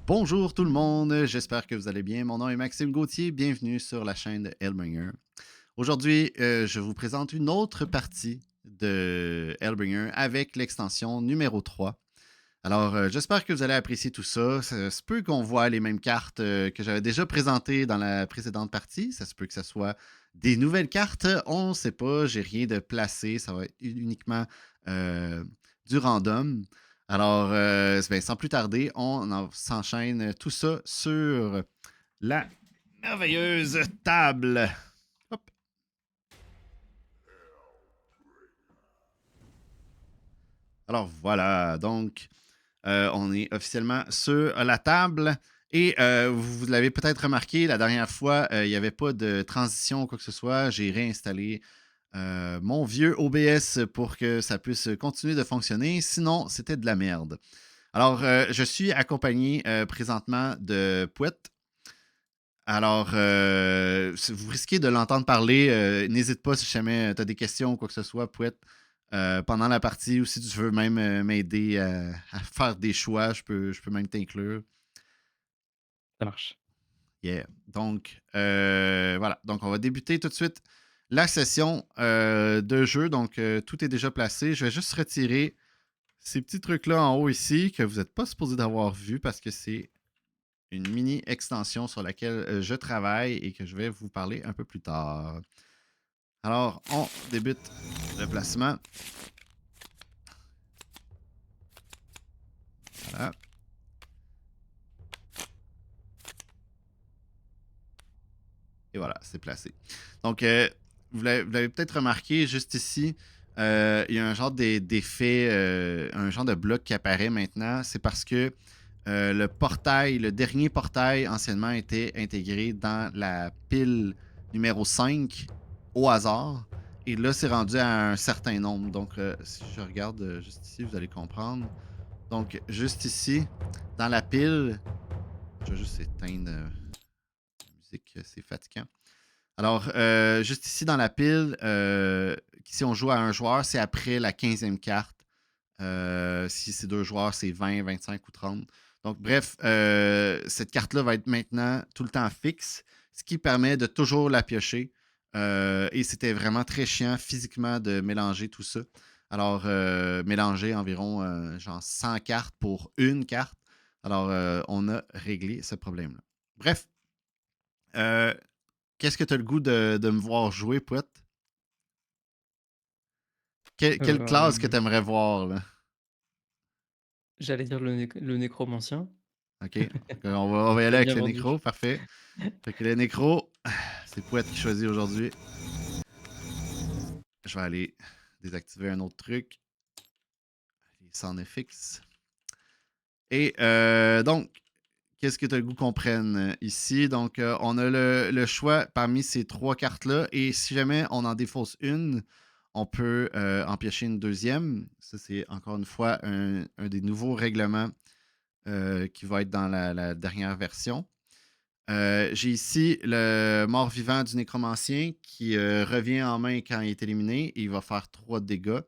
Bonjour tout le monde, j'espère que vous allez bien. Mon nom est Maxime Gauthier, bienvenue sur la chaîne de Hellbringer. Aujourd'hui, je vous présente une autre partie de Hellbringer avec l'extension numéro 3. Alors, j'espère que vous allez apprécier tout ça. Ça se peut qu'on voit les mêmes cartes que j'avais déjà présentées dans la précédente partie. Ça se peut que ce soit des nouvelles cartes. On ne sait pas. J'ai rien de placé. Ça va être uniquement euh, du random. Alors, ben, sans plus tarder, s'enchaîne tout ça sur la merveilleuse table. Hop. Alors voilà, donc on est officiellement sur la table. Et vous l'avez peut-être remarqué, la dernière fois, il n'y avait pas de transition ou quoi que ce soit. J'ai réinstallé mon vieux OBS pour que ça puisse continuer de fonctionner. Sinon, c'était de la merde. Alors, je suis accompagné présentement de Pouette. Alors, si vous risquez de l'entendre parler. N'hésite pas si jamais tu as des questions ou quoi que ce soit, Pouette, pendant la partie, ou si tu veux même m'aider à faire des choix, je peux même t'inclure. Ça marche. Yeah. Donc, voilà. Donc, on va débuter tout de suite la session de jeu. Donc, tout est déjà placé. Je vais juste retirer ces petits trucs-là en haut ici que vous n'êtes pas supposé d'avoir vu parce que c'est une mini extension sur laquelle je travaille et que je vais vous parler un peu plus tard. Alors, on débute le placement. Voilà. Et voilà, c'est placé. Donc, vous l'avez peut-être remarqué juste ici, il y a un genre d'effet, un genre de bloc qui apparaît maintenant. C'est parce que le portail, le dernier portail anciennement était intégré dans la pile numéro 5 au hasard. Et là, c'est rendu à un certain nombre. Donc, si je regarde juste ici, vous allez comprendre. Donc, juste ici, dans la pile, je vais juste éteindre la musique, c'est fatigant. Alors, juste ici dans la pile, si on joue à un joueur, c'est après la 15e carte. Si c'est deux joueurs, c'est 20, 25 ou 30. Donc, bref, cette carte-là va être maintenant tout le temps fixe, ce qui permet de toujours la piocher. Et c'était vraiment très chiant physiquement de mélanger tout ça. Alors, mélanger environ genre 100 cartes pour une carte. Alors, on a réglé ce problème-là. Bref, euh, qu'est-ce que tu as le goût de me voir jouer, Pouette? Quelle classe que tu Hem, aimerais voir, là? J'allais dire le nécromancien. OK. On va y aller C'est avec bien les vendu. nécros, parfait. Fait que les nécros, c'est Pouette qui choisit aujourd'hui. Je vais aller désactiver un autre truc. Les sound effects. Et donc, qu'est-ce que tu as le goût qu'on prenne ici? Donc, on a le choix parmi ces trois cartes-là. Et si jamais on en défausse une, on peut en piocher une deuxième. Ça, c'est encore une fois un des nouveaux règlements qui va être dans la dernière version. J'ai ici le mort-vivant du nécromancien qui revient en main quand il est éliminé et il va faire 3 dégâts.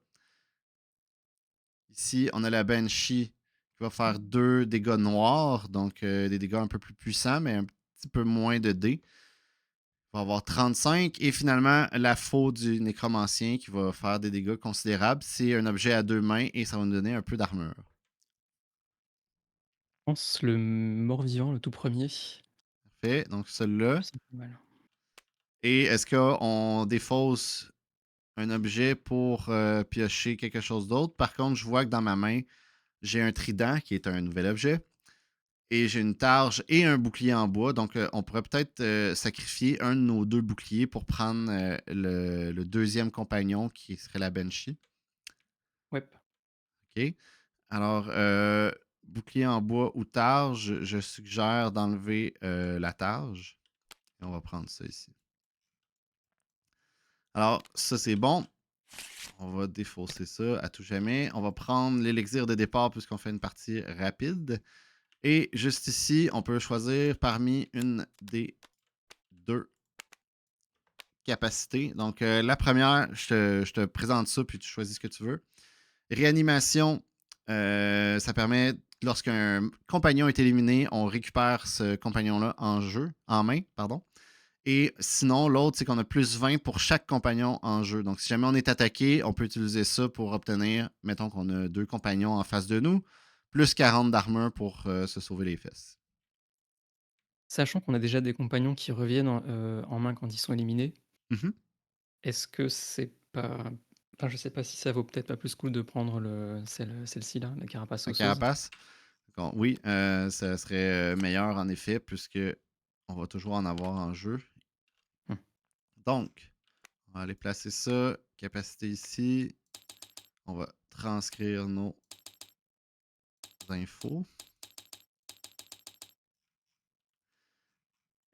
Ici, on a la Banshee qui va faire 2 dégâts noirs, donc des dégâts un peu plus puissants, mais un petit peu moins de dés. Il va avoir 35. Et finalement, la faux du nécromancien qui va faire des dégâts considérables. C'est un objet à deux mains et ça va nous donner un peu d'armure. Je pense le mort-vivant, le tout premier. Parfait, donc celui-là. C'est pas mal. Et est-ce qu'on défausse un objet pour piocher quelque chose d'autre? Par contre, je vois que dans ma main, j'ai un trident qui est un nouvel objet. Et j'ai une targe et un bouclier en bois. Donc, on pourrait peut-être sacrifier un de nos deux boucliers pour prendre le deuxième compagnon qui serait la Banshee. Ouais. OK. Alors, bouclier en bois ou targe, je suggère d'enlever la targe. Et on va prendre ça ici. Alors, ça, c'est bon. On va défausser ça à tout jamais. On va prendre l'élixir de départ puisqu'on fait une partie rapide. Et juste ici, on peut choisir parmi une des deux capacités. Donc, la première, je te présente ça puis tu choisis ce que tu veux. Réanimation, ça permet lorsqu'un compagnon est éliminé, on récupère ce compagnon-là en main, pardon. Et sinon, l'autre, c'est qu'on a plus 20 pour chaque compagnon en jeu. Donc, si jamais on est attaqué, on peut utiliser ça pour obtenir, mettons qu'on a 2 compagnons en face de nous, plus 40 d'armure pour se sauver les fesses. Sachant qu'on a déjà des compagnons qui reviennent en main quand ils sont éliminés, Mhm. est-ce que c'est pas enfin, je sais pas si ça vaut peut-être pas plus le coup de prendre celle-ci là, la carapace La osseuse? carapace. D'accord. Oui, ça serait meilleur en effet, puisque on va toujours en avoir en jeu. Mmh. Donc, on va aller placer ça. Capacité ici. On va transcrire nos infos.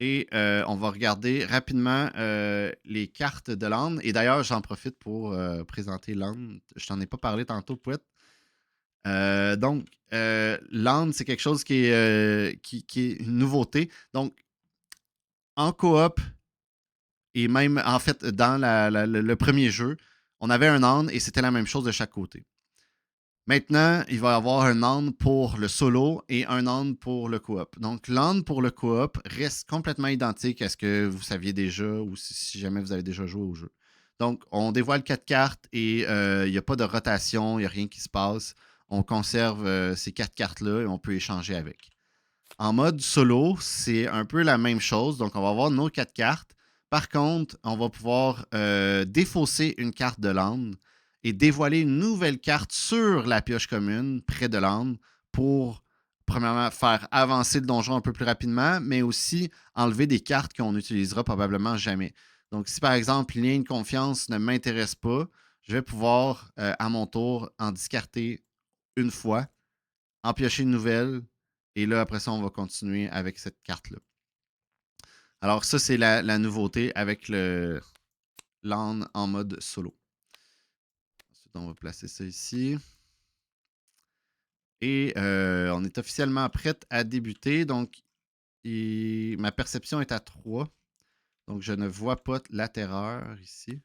Et on va regarder rapidement les cartes de l'âne. Et d'ailleurs, j'en profite pour présenter l'âne. Je t'en ai pas parlé tantôt, Pouette. Donc, l'âne, c'est quelque chose qui est une nouveauté. Donc, en coop, et même en fait, dans le premier jeu, on avait un âne et c'était la même chose de chaque côté. Maintenant, il va y avoir un âne pour le solo et un âne pour le coop. Donc, l'âne pour le coop reste complètement identique à ce que vous saviez déjà ou si jamais vous avez déjà joué au jeu. Donc, on dévoile 4 cartes et il n'y a pas de rotation, il n'y a rien qui se passe. On conserve ces 4 cartes-là et on peut échanger avec. En mode solo, c'est un peu la même chose. Donc, on va avoir nos 4 cartes. Par contre, on va pouvoir défausser une carte de l'âne et dévoiler une nouvelle carte sur la pioche commune près de l'âne pour, premièrement, faire avancer le donjon un peu plus rapidement, mais aussi enlever des cartes qu'on n'utilisera probablement jamais. Donc, si par exemple, lien de confiance ne m'intéresse pas, je vais pouvoir, à mon tour, en discarter une fois, en piocher une nouvelle, et là, après ça, on va continuer avec cette carte-là. Alors, ça, c'est la nouveauté avec le LAN en mode solo. Ensuite, on va placer ça ici. Et on est officiellement prête à débuter. Donc, ma perception est à 3. Donc, je ne vois pas la terreur ici.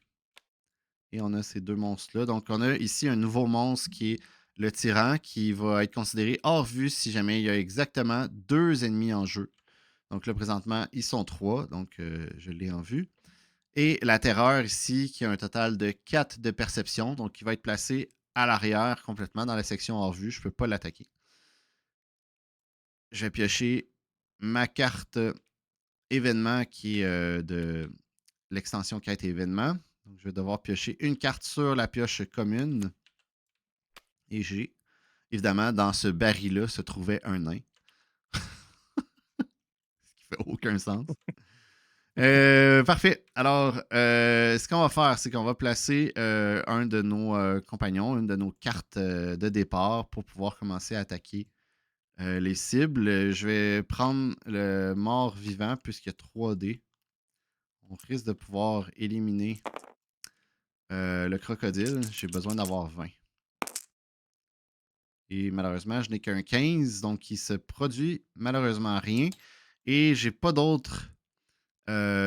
Et on a ces 2 monstres-là. Donc, on a ici un nouveau monstre qui est le tyran, qui va être considéré hors vue si jamais il y a exactement 2 ennemis en jeu. Donc là, présentement, ils sont 3. Donc, je l'ai en vue. Et la terreur ici, qui a un total de 4 de perception. Donc, qui va être placé à l'arrière complètement dans la section hors vue. Je ne peux pas l'attaquer. Je vais piocher ma carte événement qui est de l'extension quête et événement. Donc, je vais devoir piocher une carte sur la pioche commune. Et j'ai, évidemment, dans ce baril-là se trouvait un nain. Ce qui fait aucun sens. Parfait. Alors, ce qu'on va faire, c'est qu'on va placer un de nos compagnons, une de nos cartes de départ pour pouvoir commencer à attaquer les cibles. Je vais prendre le mort-vivant puisqu'il y a 3 dés. On risque de pouvoir éliminer le crocodile. J'ai besoin d'avoir 20. Et malheureusement, je n'ai qu'un 15, donc il se produit malheureusement rien. Et j'ai pas d'autres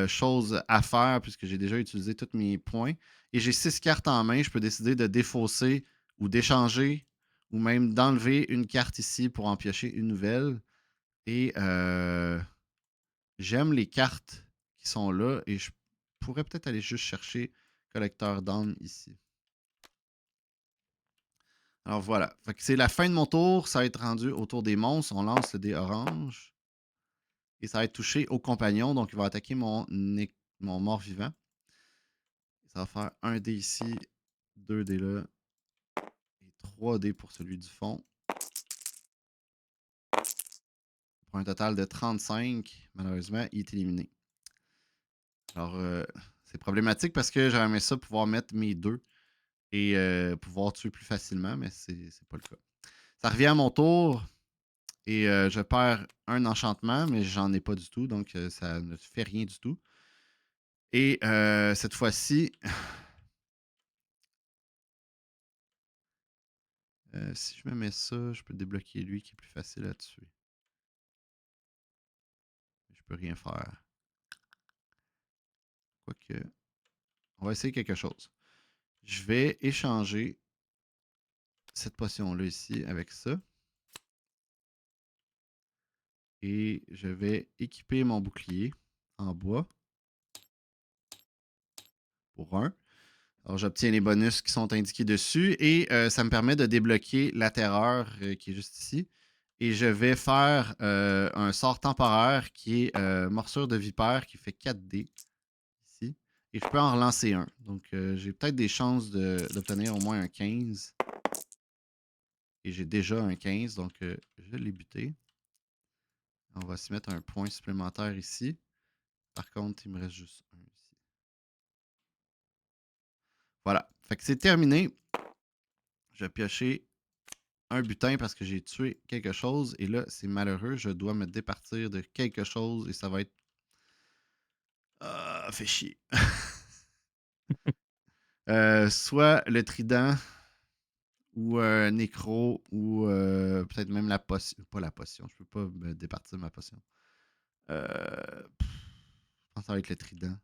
choses à faire puisque j'ai déjà utilisé tous mes points. Et j'ai 6 cartes en main. Je peux décider de défausser ou d'échanger ou même d'enlever une carte ici pour en piocher une nouvelle. Et j'aime les cartes qui sont là et je pourrais peut-être aller juste chercher collecteur d'âme ici. Alors voilà. Fait que c'est la fin de mon tour. Ça va être rendu autour des monstres. On lance le dé orange. Et ça va être touché au compagnon. Donc il va attaquer mon mort-vivant. Ça va faire un dé ici, 2 dés là et 3 dés pour celui du fond. Pour un total de 35. Malheureusement, il est éliminé. Alors, c'est problématique parce que j'aurais aimé ça pouvoir mettre mes 2 et pouvoir tuer plus facilement, mais c'est pas le cas. Ça revient à mon tour et je perds un enchantement, mais j'en ai pas du tout, donc ça ne fait rien du tout. Et cette fois-ci, si je me mets ça, je peux débloquer lui qui est plus facile à tuer. Je peux rien faire. Quoique, on va essayer quelque chose. Je vais échanger cette potion-là ici avec ça. Et je vais équiper mon bouclier en bois pour 1. Alors, j'obtiens les bonus qui sont indiqués dessus et ça me permet de débloquer la terreur qui est juste ici. Et je vais faire un sort temporaire qui est morsure de vipère qui fait 4 dés ici. Et je peux en relancer un. Donc, j'ai peut-être des chances d'obtenir au moins un 15. Et j'ai déjà un 15, donc je l'ai buté. On va se mettre un point supplémentaire ici. Par contre, il me reste juste un ici. Voilà. Fait que c'est terminé. Je vais piocher un butin parce que j'ai tué quelque chose. Et là, c'est malheureux. Je dois me départir de quelque chose et ça va être. Ah, fait chier. Soit le trident ou un nécro ou peut-être même la potion. Pas la potion. Je peux pas me départir de ma potion. Je pense que ça va être le trident.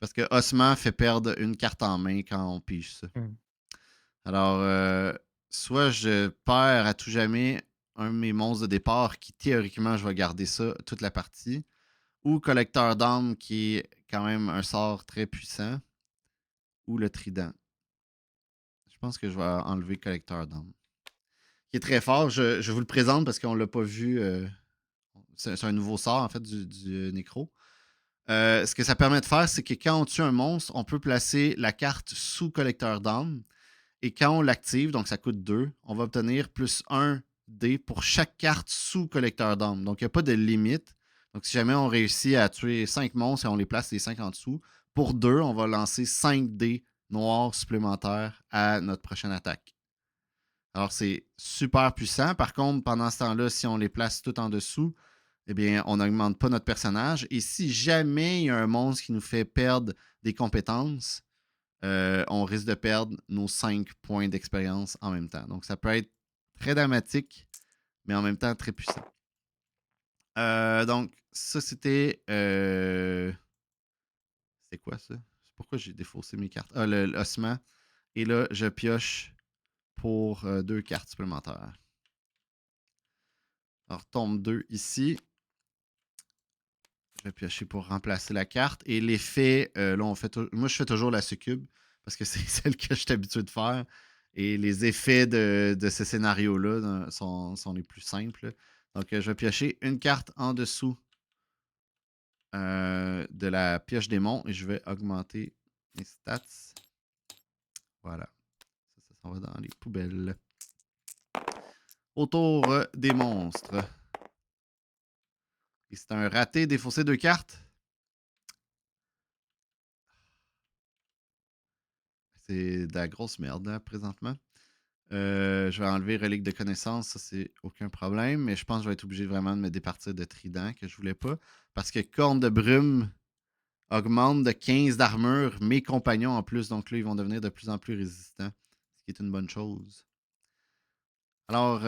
Parce que Osman fait perdre une carte en main quand on pige ça. Mmh. Alors, soit je perds à tout jamais un de mes monstres de départ qui, théoriquement, je vais garder ça toute la partie. Ou collecteur d'âmes qui est quand même un sort très puissant. Ou le trident. Je pense que je vais enlever collecteur d'âmes. Qui est très fort. Je vous le présente parce qu'on ne l'a pas vu. C'est un nouveau sort, en fait, du nécro. Ce que ça permet de faire, c'est que quand on tue un monstre, on peut placer la carte sous collecteur d'âmes. Et quand on l'active, donc ça coûte 2, on va obtenir plus 1 dé pour chaque carte sous collecteur d'âmes. Donc, il n'y a pas de limite. Donc, si jamais on réussit à tuer 5 monstres et on les place les 5 en dessous, pour 2, on va lancer 5 dés noirs supplémentaires à notre prochaine attaque. Alors, c'est super puissant. Par contre, pendant ce temps-là, si on les place tout en dessous, eh bien, on n'augmente pas notre personnage. Et si jamais il y a un monstre qui nous fait perdre des compétences, on risque de perdre nos 5 points d'expérience en même temps. Donc, ça peut être très dramatique, mais en même temps très puissant. Donc, ça, c'était. C'est quoi ça? Pourquoi j'ai défaussé mes cartes? Ah, l'ossement. Et là, je pioche pour 2 cartes supplémentaires. Alors, tombe 2 ici. Je vais piocher pour remplacer la carte. Et l'effet, là, moi, je fais toujours la succube parce que c'est celle que je suis habitué de faire. Et les effets de ce scénario-là sont les plus simples. Donc, je vais piocher une carte en dessous de la pioche démon et je vais augmenter mes stats. Voilà. Ça s'en va dans les poubelles. Autour des monstres. Et c'est un raté, défausser 2 cartes. C'est de la grosse merde, là, présentement. Je vais enlever relique de connaissance, ça c'est aucun problème, mais je pense que je vais être obligé vraiment de me départir de trident que je voulais pas. Parce que corne de brume augmente de 15 d'armure mes compagnons en plus, donc là ils vont devenir de plus en plus résistants, ce qui est une bonne chose. Alors,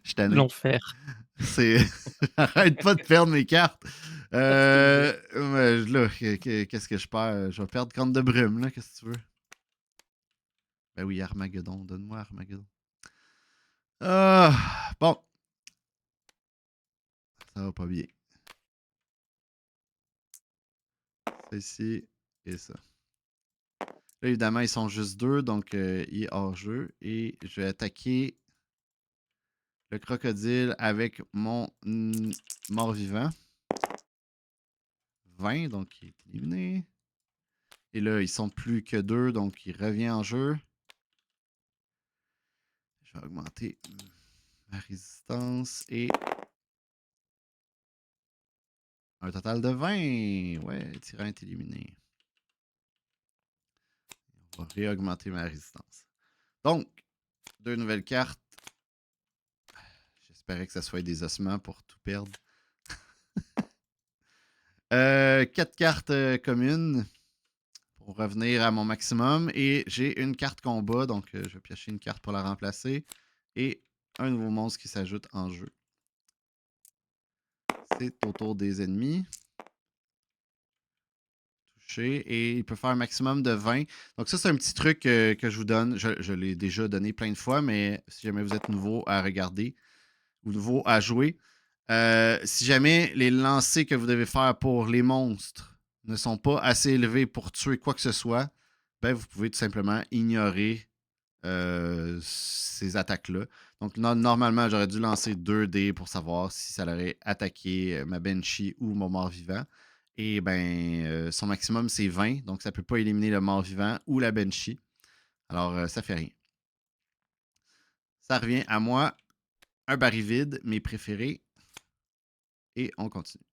je tanné. L'enfer. C'est. Arrête pas de perdre mes cartes. Mais là, qu'est-ce que je perds? Je vais perdre corne de brume, là, qu'est-ce que tu veux? Ben oui, Armageddon, donne-moi Armageddon. Bon, ça va pas bien. Ça ici et ça. Là, évidemment, ils sont juste 2, donc il est hors jeu. Et je vais attaquer le crocodile avec mon mort-vivant. 20, donc il est éliminé. Et là, ils sont plus que 2, donc il revient en jeu. Je vais augmenter ma résistance et un total de 20. Ouais, le tyran est éliminé. On va réaugmenter ma résistance. Donc, 2 nouvelles cartes. J'espérais que ça soit des ossements pour tout perdre. 4 cartes communes pour revenir à mon maximum. Et j'ai une carte combat, donc je vais piocher une carte pour la remplacer. Et un nouveau monstre qui s'ajoute en jeu. C'est au tour des ennemis. Touche toucher et il peut faire un maximum de 20. Donc ça, c'est un petit truc que je vous donne. Je l'ai déjà donné plein de fois, mais si jamais vous êtes nouveau à regarder ou nouveau à jouer, si jamais les lancers que vous devez faire pour les monstres ne sont pas assez élevés pour tuer quoi que ce soit, ben vous pouvez tout simplement ignorer ces attaques-là. Donc, normalement, j'aurais dû lancer 2 dés pour savoir si ça aurait attaqué ma Banshee ou mon mort-vivant. Et ben, son maximum, c'est 20. Donc, ça ne peut pas éliminer le mort-vivant ou la Banshee. Alors, ça fait rien. Ça revient à moi. Un baril vide, mes préférés. Et on continue.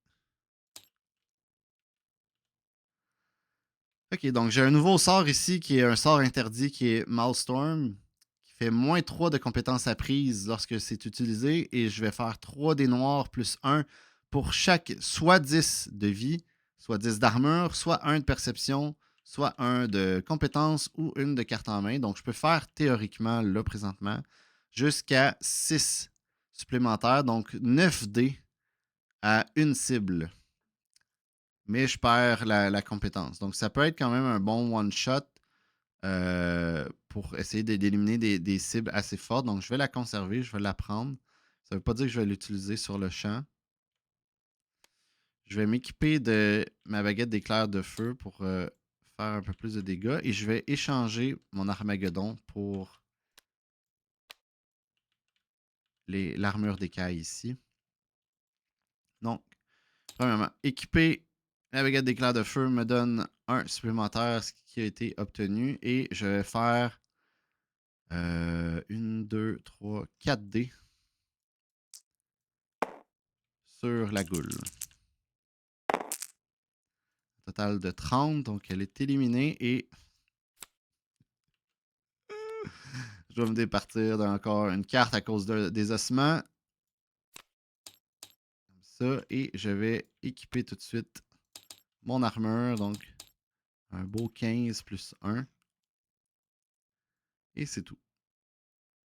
Ok, donc j'ai un nouveau sort ici qui est un sort interdit qui est Maelstrom, qui fait -3 de compétences apprises lorsque c'est utilisé et je vais faire 3 dés noirs plus 1 pour chaque soit 10 de vie, soit 10 d'armure, soit 1 de perception, soit 1 de compétence ou une de carte en main. Donc je peux faire théoriquement là présentement jusqu'à 6 supplémentaires, donc 9 dés à une cible mais je perds la compétence. Donc, ça peut être quand même un bon one-shot pour essayer d'éliminer des cibles assez fortes. Donc, je vais la conserver, je vais la prendre. Ça ne veut pas dire que je vais l'utiliser sur le champ. Je vais m'équiper de ma baguette d'éclair de feu pour faire un peu plus de dégâts. Et je vais échanger mon Armageddon pour l'armure d'écaille ici. Donc, premièrement, équiper la baguette d'éclair de feu me donne un supplémentaire, ce qui a été obtenu. Et je vais faire 1, 2, 3, 4 dés sur la goule. Un total de 30, donc elle est éliminée et je dois me départir d'encore une carte à cause des ossements. Comme ça, et je vais équiper tout de suite mon armure, donc un beau 15 plus 1. Et c'est tout.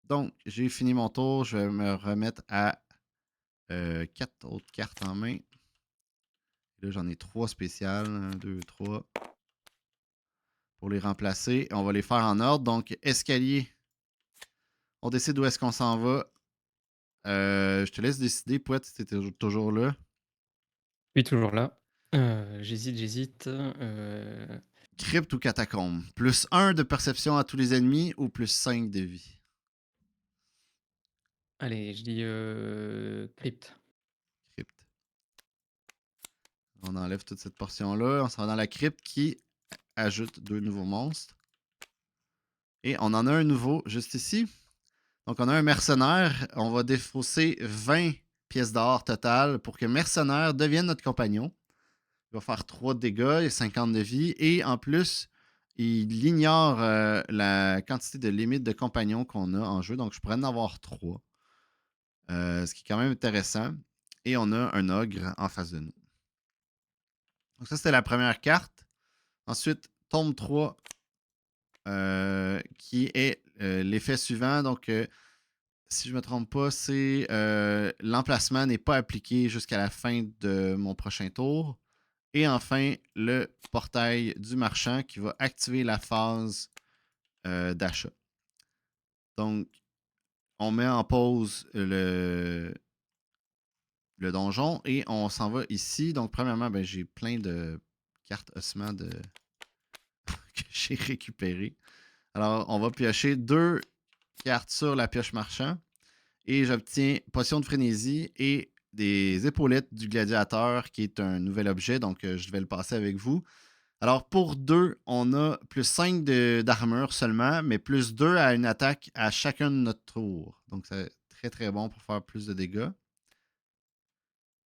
Donc, j'ai fini mon tour. Je vais me remettre à 4 autres cartes en main. Là, j'en ai 3 spéciales. 1, 2, 3. Pour les remplacer. On va les faire en ordre. Donc, escalier. On décide où est-ce qu'on s'en va. Je te laisse décider, Pouette, si tu es toujours là. Je suis toujours là. J'hésite. Crypte ou catacombe. Plus 1 de perception à tous les ennemis ou plus 5 de vie. Allez, je dis crypte. Crypte. On enlève toute cette portion-là. On s'en va dans la crypte qui ajoute 2 nouveaux monstres. Et on en a un nouveau juste ici. Donc, on a un mercenaire. On va défausser 20 pièces d'or totales pour que mercenaire devienne notre compagnon. Il va faire 3 de dégâts et 50 de vie. Et en plus, il ignore la quantité de limite de compagnons qu'on a en jeu. Donc, je pourrais en avoir 3. Ce qui est quand même intéressant. Et on a un ogre en face de nous. Donc, ça, c'était la première carte. Ensuite, tombe 3, qui est l'effet suivant. Donc, si je ne me trompe pas, c'est l'emplacement n'est pas appliqué jusqu'à la fin de mon prochain tour. Et enfin, le portail du marchand qui va activer la phase d'achat. Donc, on met en pause le donjon et on s'en va ici. Donc, premièrement, ben, j'ai plein de cartes ossements que j'ai récupérées. Alors, on va piocher 2 cartes sur la pioche marchand et j'obtiens potion de frénésie et des épaulettes du gladiateur qui est un nouvel objet. Donc, je vais le passer avec vous. Alors, pour 2, on a plus 5 d'armure seulement, mais plus 2 à une attaque à chacun de notre tour. Donc, c'est très très bon pour faire plus de dégâts.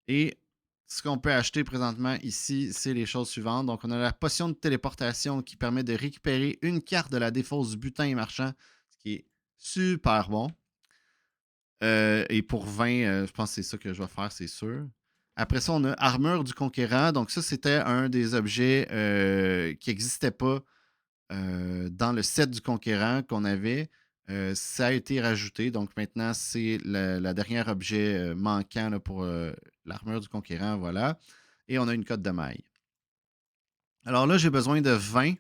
Et ce qu'on peut acheter présentement ici, c'est les choses suivantes. Donc, on a la potion de téléportation qui permet de récupérer une carte de la défausse du butin et marchand, ce qui est super bon. Et pour 20, je pense que c'est ça que je vais faire, c'est sûr. Après ça, on a Armure du Conquérant. Donc, ça, c'était un des objets qui n'existait pas dans le set du Conquérant qu'on avait. Ça a été rajouté. Donc, maintenant, c'est le dernier objet manquant là, pour l'armure du Conquérant. Voilà. Et on a une cote de maille. Alors là, j'ai besoin de 20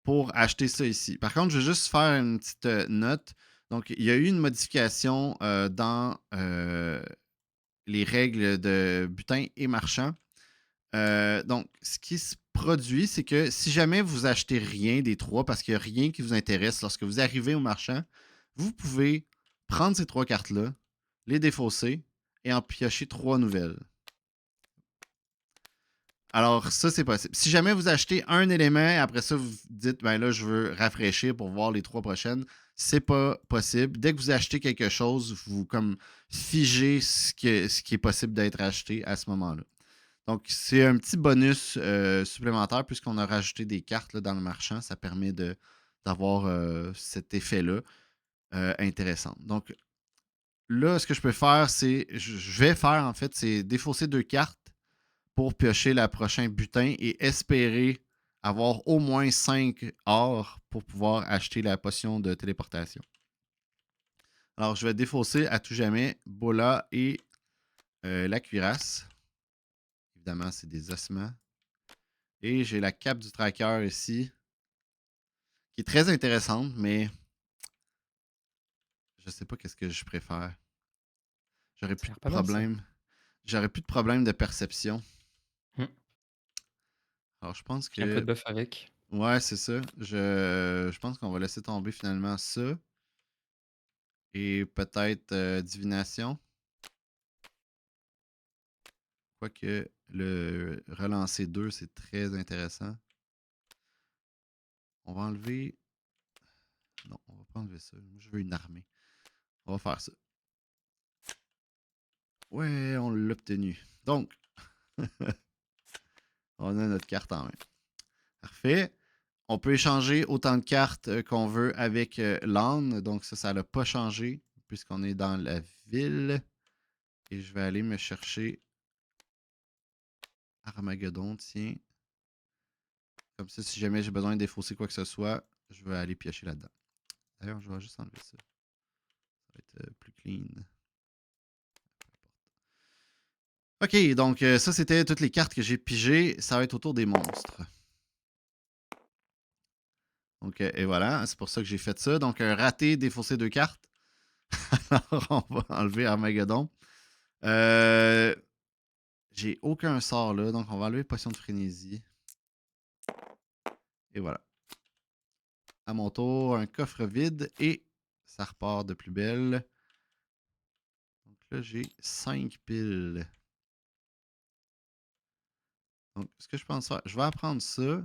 pour acheter ça ici. Par contre, je vais juste faire une petite note. Donc, il y a eu une modification dans les règles de butin et marchand. Donc, ce qui se produit, c'est que si jamais vous achetez rien des trois parce qu'il n'y a rien qui vous intéresse lorsque vous arrivez au marchand, vous pouvez prendre ces trois cartes-là, les défausser et en piocher trois nouvelles. Alors, ça, c'est possible. Si jamais vous achetez un élément et après ça, vous dites, ben là, je veux rafraîchir pour voir les trois prochaines, c'est pas possible. Dès que vous achetez quelque chose, vous comme figez ce qui est possible d'être acheté à ce moment-là. Donc, c'est un petit bonus supplémentaire puisqu'on a rajouté des cartes là, dans le marchand. Ça permet d'avoir cet effet-là intéressant. Donc, là, ce que je peux faire, c'est. Je vais faire, en fait, c'est défausser deux cartes pour piocher le prochain butin et espérer avoir au moins 5 or pour pouvoir acheter la potion de téléportation. Alors, je vais défausser à tout jamais Bola et la cuirasse. Évidemment, c'est des ossements. Et j'ai la cape du tracker ici, qui est très intéressante, mais je sais pas qu'est-ce que je préfère. J'aurais Ça a plus de l'air pas mal ça. problème. J'aurais plus de problème de perception. Mmh. Alors, je pense Puis un peu que. de buff avec. Ouais, c'est ça. Je pense qu'on va laisser tomber finalement ça. Et peut-être divination. Quoique le relancer 2, c'est très intéressant. On va enlever. Non, on va pas enlever ça. Moi, je veux une armée. On va faire ça. Ouais, on l'a obtenu. Donc, on a notre carte en main. Parfait. On peut échanger autant de cartes qu'on veut avec l'âne. Donc ça n'a pas changé puisqu'on est dans la ville. Et je vais aller me chercher Armageddon, tiens. Comme ça, si jamais j'ai besoin de défausser quoi que ce soit, je vais aller piocher là-dedans. D'ailleurs, je vais juste enlever ça. Ça va être plus clean. Ok, donc ça, c'était toutes les cartes que j'ai pigées. Ça va être autour des monstres. Donc, et voilà, c'est pour ça que j'ai fait ça. Donc, un raté, défausser deux cartes. Alors, on va enlever Armageddon. J'ai aucun sort là, donc on va enlever potion de frénésie. Et voilà. À mon tour, un coffre vide et ça repart de plus belle. Donc là, j'ai 5 piles. Donc, ce que je pense faire, je vais apprendre ça.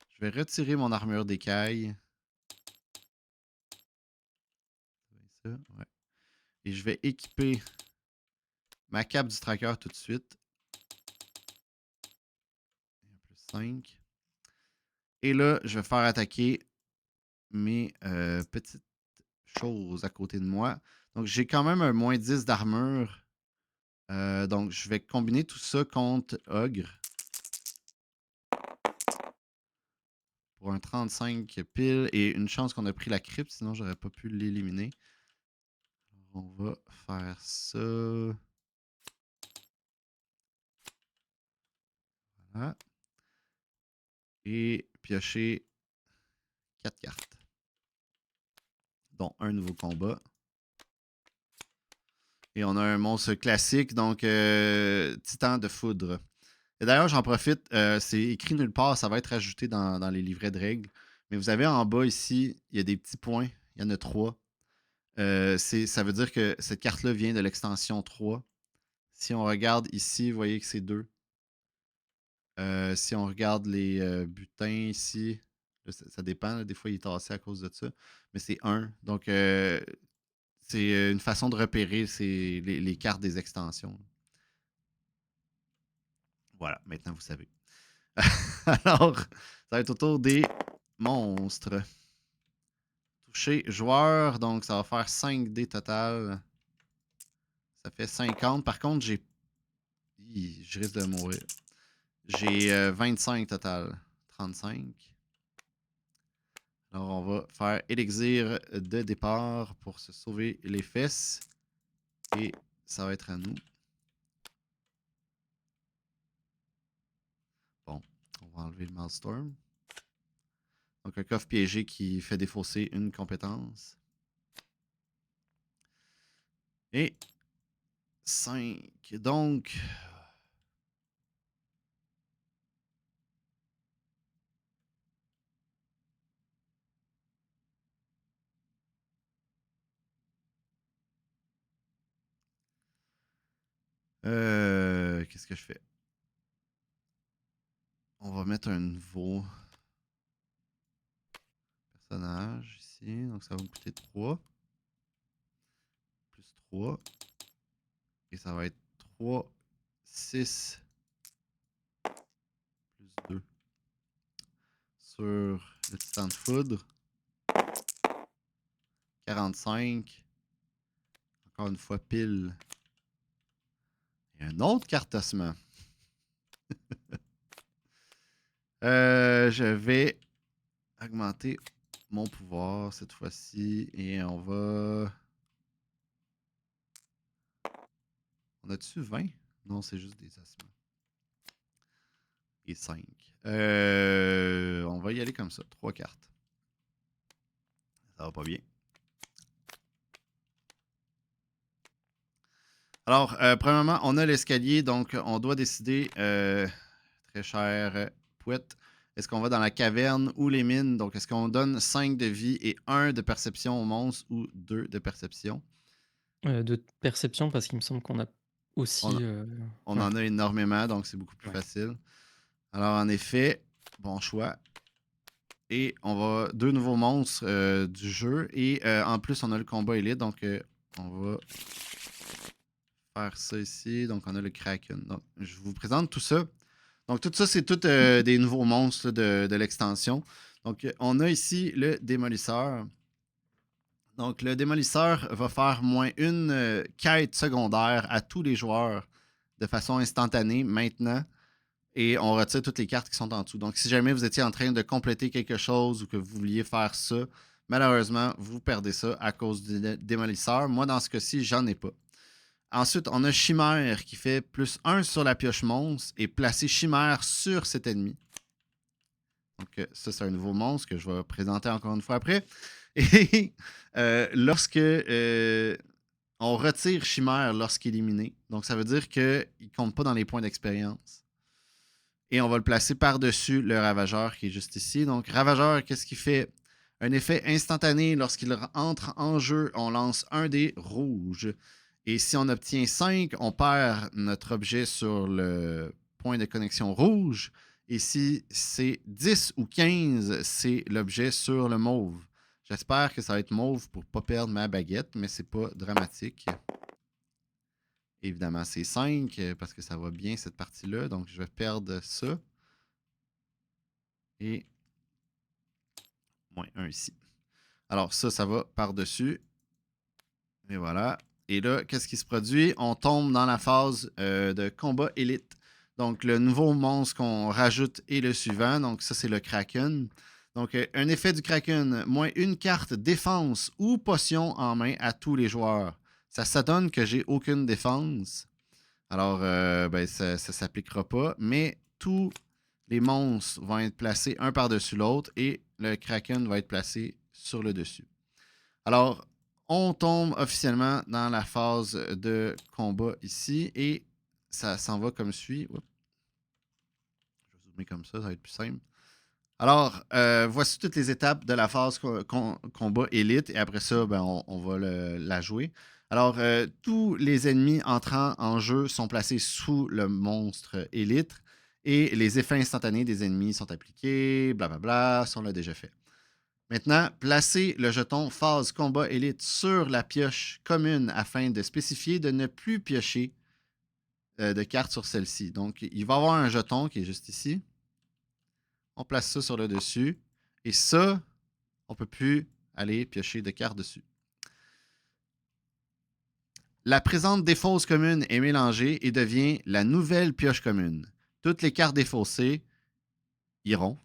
Je vais retirer mon armure d'écaille. Ça, ouais. Et je vais équiper ma cape du tracker tout de suite. Plus 5. Et là, je vais faire attaquer mes petites choses à côté de moi. Donc, j'ai quand même un moins 10 d'armure. Donc, je vais combiner tout ça contre Ogre. Pour un 35 pile et une chance qu'on a pris la crypte, sinon j'aurais pas pu l'éliminer. On va faire ça. Voilà. Et piocher 4 cartes. Dont un nouveau combat. Et on a un monstre classique, donc Titan de foudre. Et d'ailleurs, j'en profite, c'est écrit nulle part, ça va être ajouté dans les livrets de règles. Mais vous avez en bas ici, il y a des petits points, il y en a 3. Ça veut dire que cette carte-là vient de l'extension 3. Si on regarde ici, vous voyez que c'est 2. Si on regarde les butins ici, là, ça dépend, là, des fois il est tassé à cause de ça, mais c'est 1. Donc, c'est une façon de repérer les cartes des extensions. Voilà, maintenant vous savez. Alors, ça va être autour des monstres. Toucher joueur, donc ça va faire 5 dés total. Ça fait 50. Par contre, je risque de mourir. J'ai 25 total. 35. Alors, on va faire élixir de départ pour se sauver les fesses. Et ça va être à nous. Bon, on va va enlever le Milestorm. Donc, un coffre piégé qui fait défausser une compétence. Et 5. Donc, qu'est-ce que je fais? On va mettre un nouveau personnage ici. Donc, ça va me coûter 3. Plus 3. Et ça va être 3, 6, plus 2. Sur le titan de foudre. 45. Encore une fois, pile. Et un autre cartassement. Je vais augmenter mon pouvoir cette fois-ci. Et on va... On a-tu 20? Non, c'est juste des assements. Et 5. On va y aller comme ça. 3 cartes. Ça va pas bien. Alors, premièrement, on a l'escalier. Donc, on doit décider, très cher Pouette, est-ce qu'on va dans la caverne ou les mines? Donc, est-ce qu'on donne 5 de vie et 1 de perception au monstre ou 2 de perception? De perception parce qu'il me semble qu'on a On, aussi, on ouais, en a énormément, donc c'est beaucoup plus ouais. facile. Alors, en effet, bon choix. Et on va 2 nouveaux monstres du jeu. Et en plus, on a le combat élite. Donc, on va faire ça ici. Donc, on a le Kraken. Donc, je vous présente tout ça. Donc, tout ça, c'est tout des nouveaux monstres là, de l'extension. Donc, on a ici le démolisseur. Donc, le démolisseur va faire moins une quête secondaire à tous les joueurs de façon instantanée maintenant. Et on retire toutes les cartes qui sont en dessous. Donc, si jamais vous étiez en train de compléter quelque chose ou que vous vouliez faire ça, malheureusement, vous perdez ça à cause du démolisseur. Moi, dans ce cas-ci, j'en ai pas. Ensuite, on a Chimère qui fait plus 1 sur la pioche monstre et placer Chimère sur cet ennemi. Donc, ça, c'est un nouveau monstre que je vais présenter encore une fois après. Et lorsque on retire Chimère lorsqu'éliminé, donc ça veut dire qu'il ne compte pas dans les points d'expérience. Et on va le placer par-dessus le Ravageur qui est juste ici. Donc, Ravageur, qu'est-ce qu'il fait? Un effet instantané. Lorsqu'il entre en jeu, on lance un dé rouge. Et si on obtient 5, on perd notre objet sur le point de connexion rouge. Et si c'est 10 ou 15, c'est l'objet sur le mauve. J'espère que ça va être mauve pour ne pas perdre ma baguette, mais c'est pas dramatique. Évidemment, c'est 5 parce que ça va bien cette partie-là. Donc, je vais perdre ça. Et moins 1 ici. Alors, ça va par-dessus. Et voilà. Et là, qu'est-ce qui se produit? On tombe dans la phase de combat élite. Donc, le nouveau monstre qu'on rajoute est le suivant. Donc, ça, c'est le Kraken. Donc, un effet du Kraken, moins une carte défense ou potion en main à tous les joueurs. Ça donne que j'ai aucune défense. Alors, ben, ça ne s'appliquera pas. Mais tous les monstres vont être placés un par-dessus l'autre et le Kraken va être placé sur le dessus. Alors, on tombe officiellement dans la phase de combat ici et ça s'en va comme suit. Oups. Je vais zoomer comme ça va être plus simple. Alors, voici toutes les étapes de la phase combat élite et après ça, ben, on va la jouer. Alors, tous les ennemis entrant en jeu sont placés sous le monstre élite et les effets instantanés des ennemis sont appliqués, blablabla, ça on l'a déjà fait. Maintenant, placez le jeton phase combat élite sur la pioche commune afin de spécifier de ne plus piocher de cartes sur celle-ci. Donc, il va y avoir un jeton qui est juste ici. On place ça sur le dessus. Et ça, on ne peut plus aller piocher de cartes dessus. La présente défausse commune est mélangée et devient la nouvelle pioche commune. Toutes les cartes défaussées iront.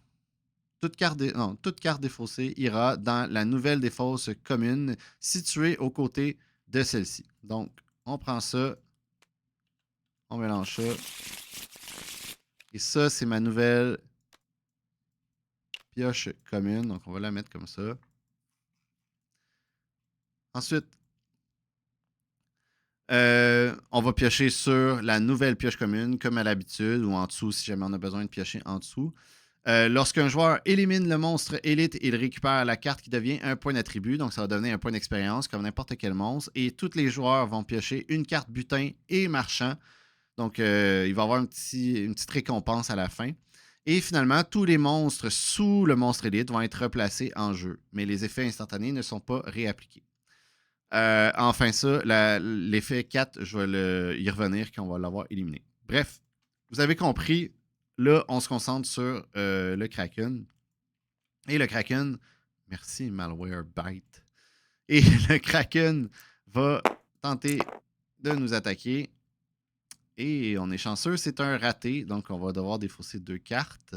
Toute carte défaussée ira dans la nouvelle défausse commune située aux côtés de celle-ci. Donc, on prend ça, on mélange ça. Et ça, c'est ma nouvelle pioche commune. Donc, on va la mettre comme ça. Ensuite, on va piocher sur la nouvelle pioche commune, comme à l'habitude, ou en dessous, si jamais on a besoin de piocher en dessous. Lorsqu'un joueur élimine le monstre élite, il récupère la carte qui devient un point d'attribut. Donc, ça va devenir un point d'expérience, comme n'importe quel monstre. Et tous les joueurs vont piocher une carte butin et marchand. Donc, il va y avoir une petite récompense à la fin. Et finalement, tous les monstres sous le monstre élite vont être replacés en jeu. Mais les effets instantanés ne sont pas réappliqués. Enfin, ça, l'effet 4, je vais y revenir quand on va l'avoir éliminé. Bref, vous avez compris. Là, on se concentre sur le Kraken. Et le Kraken, merci Malwarebytes. Et le Kraken va tenter de nous attaquer. Et on est chanceux, c'est un raté. Donc, on va devoir défausser 2 cartes.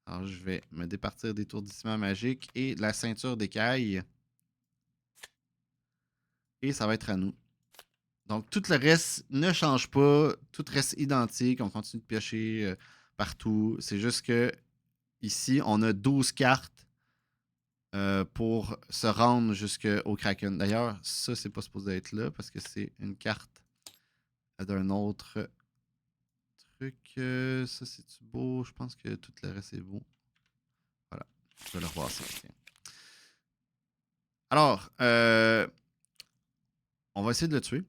Alors, je vais me départir d'étourdissement magique et de la ceinture d'écaille. Et ça va être à nous. Donc, tout le reste ne change pas. Tout reste identique. On continue de piocher partout. C'est juste que ici, on a 12 cartes pour se rendre jusqu'au Kraken. D'ailleurs, ça, c'est pas supposé être là parce que c'est une carte d'un autre truc. Ça, c'est-tu beau? Je pense que tout le reste est beau. Voilà. Je vais le revoir ça. Tiens. Alors, on va essayer de le tuer.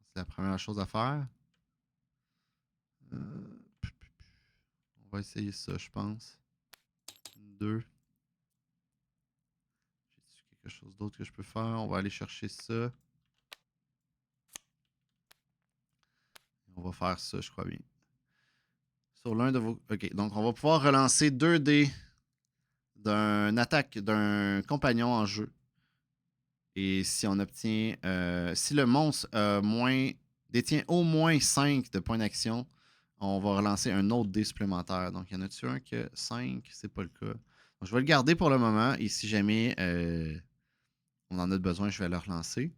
C'est la première chose à faire. On va essayer ça, je pense. 2. J'ai quelque chose d'autre que je peux faire. On va aller chercher ça. On va faire ça, je crois bien. Sur l'un de vos... OK, donc on va pouvoir relancer 2 dés d'une attaque d'un compagnon en jeu. Et si on obtient... si le monstre détient au moins 5 de points d'action, on va relancer un autre dé supplémentaire. Donc, il y en a-tu un que 5? C'est pas le cas. Donc, je vais le garder pour le moment. Et si jamais on en a besoin, je vais le relancer.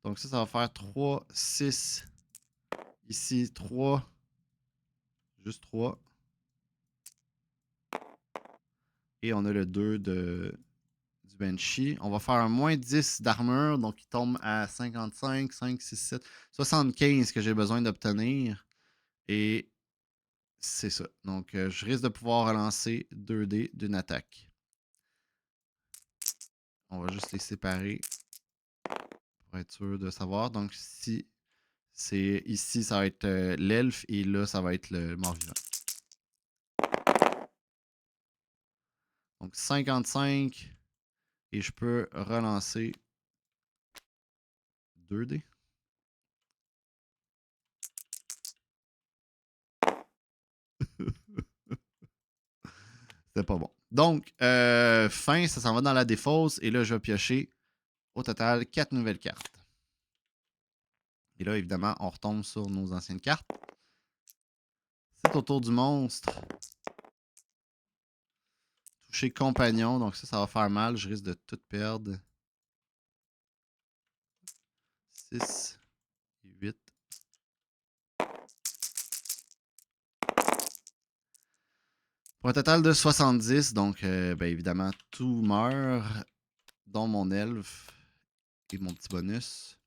Donc, ça va faire 3, 6. Ici, 3. Juste 3. Et on a le 2 du Banshee. On va faire un moins 10 d'armure. Donc, il tombe à 55, 5, 6, 7, 75 que j'ai besoin d'obtenir. Et c'est ça. Donc, je risque de pouvoir relancer 2 dés d'une attaque. On va juste les séparer pour être sûr de savoir. Donc, si c'est ici, ça va être l'elfe et là, ça va être le mort-vivant. Donc, 55 et je peux relancer 2 dés. C'était pas bon. Donc, fin, ça s'en va dans la défausse. Et là, je vais piocher au total 4 nouvelles cartes. Et là, évidemment, on retombe sur nos anciennes cartes. C'est au tour du monstre. Toucher compagnon. Donc ça va faire mal. Je risque de tout perdre. 6, 8. Pour un total de 70. Donc, ben évidemment, tout meurt. Dont mon elfe et mon petit bonus.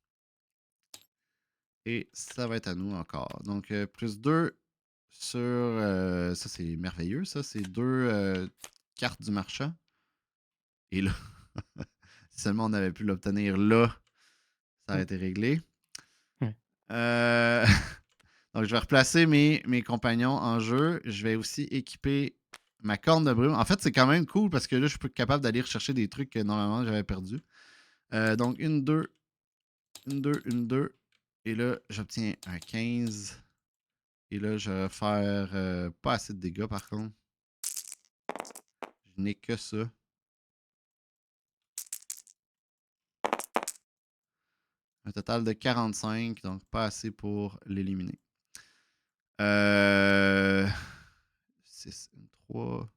Et ça va être à nous encore. Donc, plus 2 sur... ça, c'est merveilleux, ça. C'est 2 cartes du marchand. Et là, si seulement on avait pu l'obtenir là, ça aurait été réglé. Ouais. Donc, je vais replacer mes compagnons en jeu. Je vais aussi équiper ma corne de brume. En fait, c'est quand même cool parce que là, je suis capable d'aller rechercher des trucs que normalement j'avais perdus. Donc, une 2, une 2, une 2. Et là, j'obtiens un 15. Et là, je vais faire pas assez de dégâts par contre. Je n'ai que ça. Un total de 45, donc pas assez pour l'éliminer. 6, 3.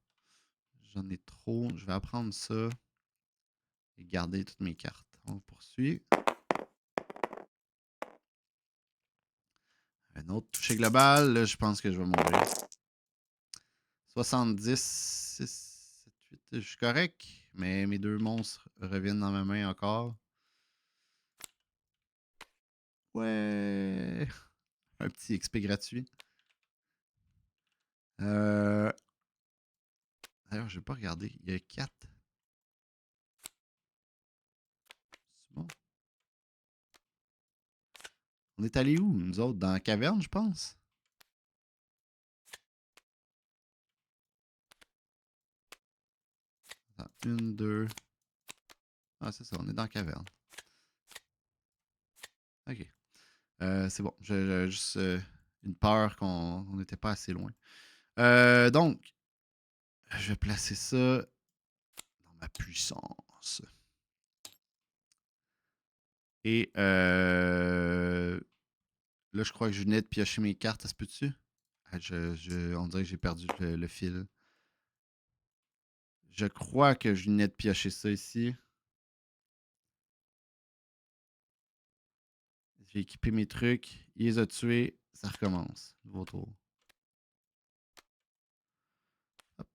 J'en ai trop. Je vais apprendre ça. Et garder toutes mes cartes. On poursuit. Un autre toucher global. Là, je pense que je vais mourir. 70, 6, 7, 8. Je suis correct, mais mes deux monstres reviennent dans ma main encore. Ouais! Un petit XP gratuit. D'ailleurs, je vais pas regarder. Il y a 4. C'est bon. On est allé où, nous autres? Dans la caverne, je pense? Attends, 1, 2. Ah, c'est ça, on est dans la caverne. Ok. C'est bon. J'ai juste une peur qu'on n'était pas assez loin. Donc, je vais placer ça dans ma puissance. Et là, je crois que je venais de piocher mes cartes. Ça se peut-tu? Ah, on dirait que j'ai perdu le fil. Je crois que je venais de piocher ça ici. J'ai équipé mes trucs. Il les a tués. Ça recommence. Nouveau tour. Hop.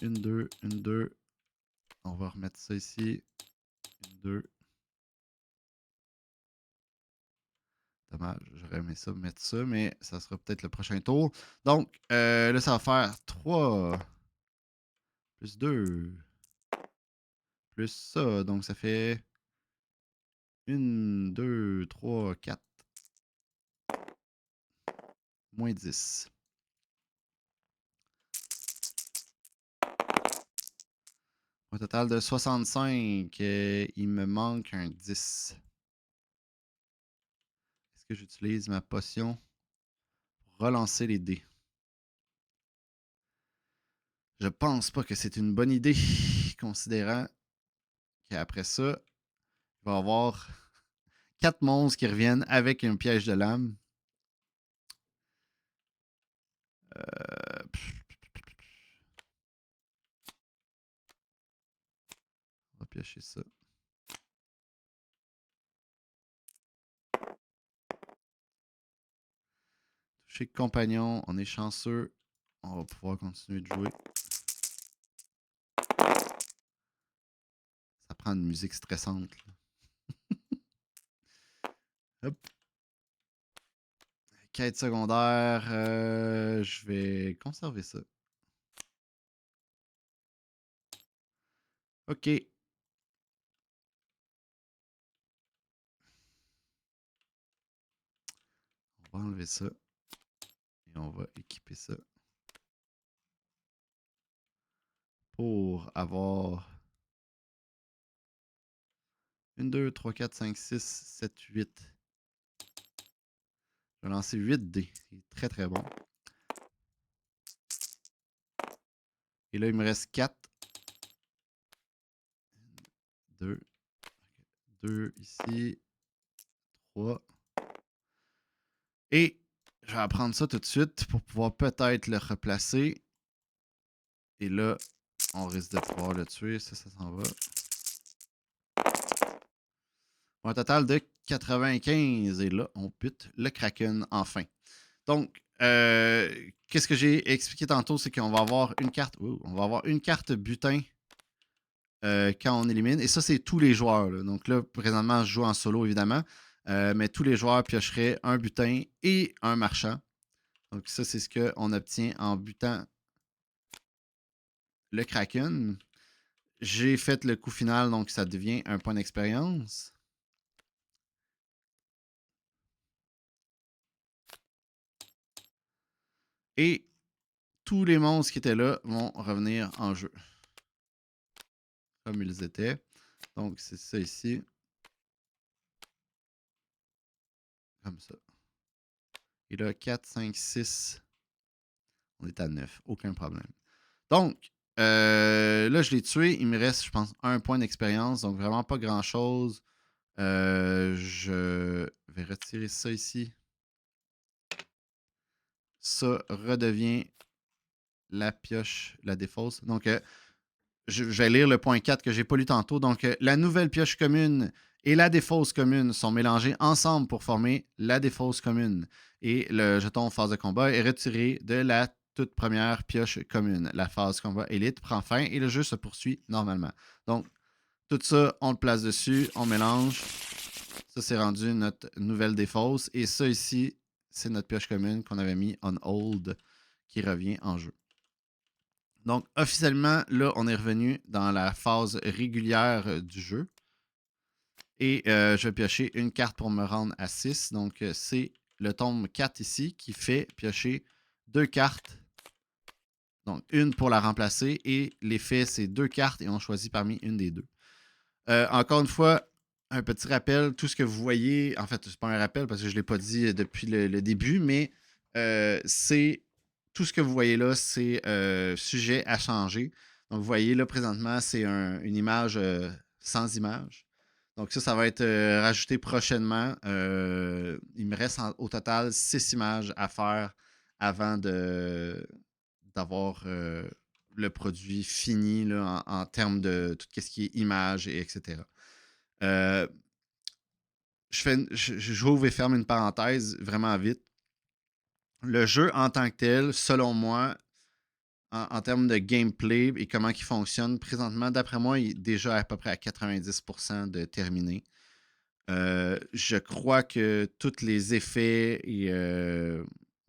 1, 2, 1, 2. On va remettre ça ici. 1, 2. Dommage, j'aurais aimé ça mettre ça, mais ça sera peut-être le prochain tour. Donc, là, ça va faire 3 plus 2 plus ça. Donc, ça fait 1, 2, 3, 4. Moins 10. Un total de 65. Il me manque un 10. Est-ce que j'utilise ma potion pour relancer les dés? Je pense pas que c'est une bonne idée, considérant qu'après ça, il va y avoir 4 monstres qui reviennent avec un piège de lame. On va piocher ça. Toucher compagnon, on est chanceux. On va pouvoir continuer de jouer. Ça prend une musique stressante. Hop. Quête secondaire, je vais conserver ça. OK. On va enlever ça. Et on va équiper ça. Pour avoir 1, 2, 3, 4, 5, 6, 7, 8. Je vais lancer 8 dés. C'est très très bon. Et là, il me reste 4. 2. 2 ici. 3. Et je vais apprendre ça tout de suite pour pouvoir peut-être le replacer. Et là, on risque de pouvoir le tuer. Ça s'en va. Pour un total de 95. Et là, on pute le Kraken enfin. Donc, qu'est-ce que j'ai expliqué tantôt, c'est qu'on va avoir une carte. On va avoir une carte butin quand on élimine. Et ça, c'est tous les joueurs. Là. Donc là, présentement, je joue en solo, évidemment. Mais tous les joueurs piocheraient un butin et un marchand. Donc ça, c'est ce qu'on obtient en butant le Kraken. J'ai fait le coup final, donc ça devient un point d'expérience. Et tous les monstres qui étaient là vont revenir en jeu. Comme ils étaient. Donc c'est ça ici. Comme ça. Et là, 4, 5, 6. On est à 9. Aucun problème. Donc, là, je l'ai tué. Il me reste, je pense, un point d'expérience. Donc, vraiment pas grand-chose. Je vais retirer ça ici. Ça redevient la pioche, la défausse. Donc, je vais lire le point 4 que j'ai pas lu tantôt. Donc, la nouvelle pioche commune et la défausse commune sont mélangés ensemble pour former la défausse commune. Et le jeton phase de combat est retiré de la toute première pioche commune. La phase combat élite prend fin et le jeu se poursuit normalement. Donc, tout ça, on le place dessus, on mélange. Ça, c'est rendu notre nouvelle défausse. Et ça ici, c'est notre pioche commune qu'on avait mis on hold qui revient en jeu. Donc, officiellement, là, on est revenu dans la phase régulière du jeu. Et je vais piocher une carte pour me rendre à 6. Donc, c'est le tombe 4 ici qui fait piocher 2 cartes. Donc, une pour la remplacer. Et l'effet, c'est 2 cartes et on choisit parmi une des deux. Encore une fois, un petit rappel. Tout ce que vous voyez, en fait, c'est pas un rappel parce que je ne l'ai pas dit depuis le début, mais c'est tout ce que vous voyez là, c'est sujet à changer. Donc, vous voyez là, présentement, c'est une image sans image. Donc ça va être rajouté prochainement. Il me reste au total 6 images à faire avant d'avoir le produit fini là, en termes de tout ce qui est image, et etc. J'ouvre et ferme une parenthèse vraiment vite. Le jeu en tant que tel, selon moi, en termes de gameplay et comment il fonctionne, présentement, d'après moi, il est déjà à peu près à 90% de terminé. Je crois que tous les effets et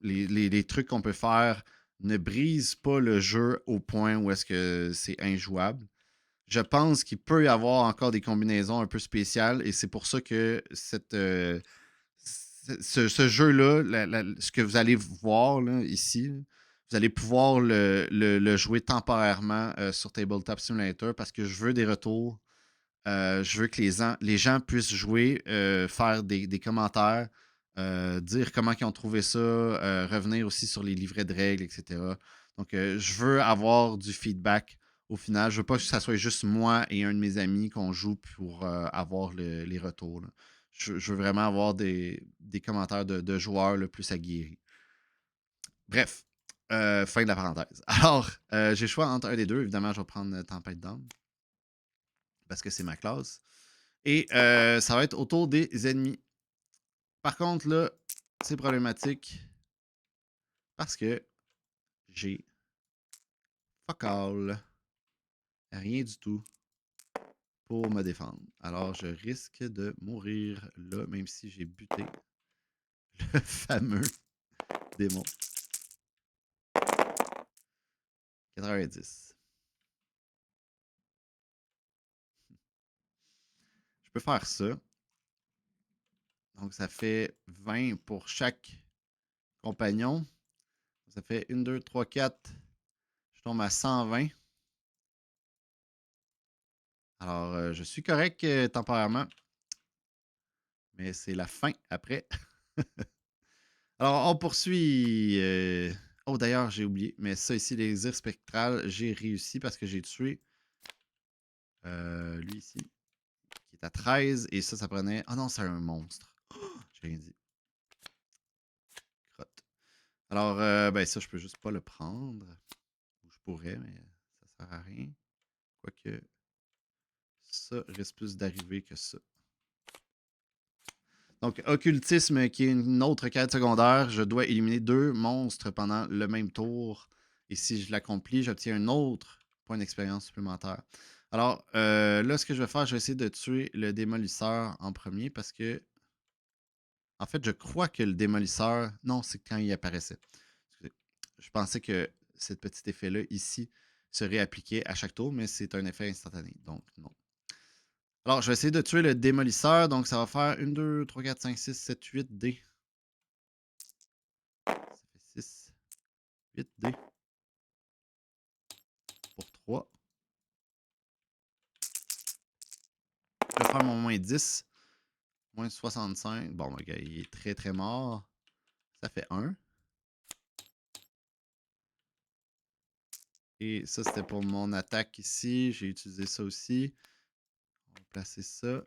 les trucs qu'on peut faire ne brisent pas le jeu au point où est-ce que c'est injouable. Je pense qu'il peut y avoir encore des combinaisons un peu spéciales et c'est pour ça que ce jeu-là, ce que vous allez voir là, ici, vous allez pouvoir le jouer temporairement sur Tabletop Simulator parce que je veux des retours. Je veux que les gens puissent jouer, faire des commentaires, dire comment ils ont trouvé ça, revenir aussi sur les livrets de règles, etc. Donc, je veux avoir du feedback au final. Je veux pas que ça soit juste moi et un de mes amis qu'on joue pour avoir les retours, là. Je veux vraiment avoir des commentaires de joueurs le plus aguerris. Bref, fin de la parenthèse. Alors, j'ai le choix entre un des deux. Évidemment, je vais prendre Tempête d'âme parce que c'est ma classe. Et ça va être autour des ennemis. Par contre, là, c'est problématique parce que j'ai fuck all. Rien du tout pour me défendre. Alors, je risque de mourir là, même si j'ai buté le fameux démon. 90. Je peux faire ça. Donc, ça fait 20 pour chaque compagnon. Ça fait 1, 2, 3, 4. Je tombe à 120. Alors, je suis correct temporairement. Mais c'est la fin après. Alors, on poursuit. Oh, d'ailleurs, j'ai oublié. Mais ça ici, les airs spectrales, j'ai réussi parce que j'ai tué lui ici, qui est à 13. Et ça prenait. Ah non, c'est un monstre. Oh, j'ai rien dit. Crotte. Alors, ben ça, je peux juste pas le prendre. Ou je pourrais, mais ça sert à rien. Quoique, ça risque plus d'arriver que ça. Donc, occultisme, qui est une autre quête secondaire. Je dois éliminer 2 monstres pendant le même tour. Et si je l'accomplis, j'obtiens un autre point d'expérience supplémentaire. Alors, là, ce que je vais faire, je vais essayer de tuer le démolisseur en premier parce que, en fait, je crois que le démolisseur. Non, c'est quand il apparaissait. Excusez. Je pensais que ce petit effet-là, ici, serait appliqué à chaque tour, mais c'est un effet instantané. Donc, non. Alors, je vais essayer de tuer le démolisseur. Donc, ça va faire 1, 2, 3, 4, 5, 6, 7, 8 dés. Ça fait 6, 8 dés pour 3. Je vais faire mon moins 10. Moins 65. Bon, ok, il est très très mort. Ça fait 1. Et ça, c'était pour mon attaque ici. J'ai utilisé ça aussi. On va placer ça.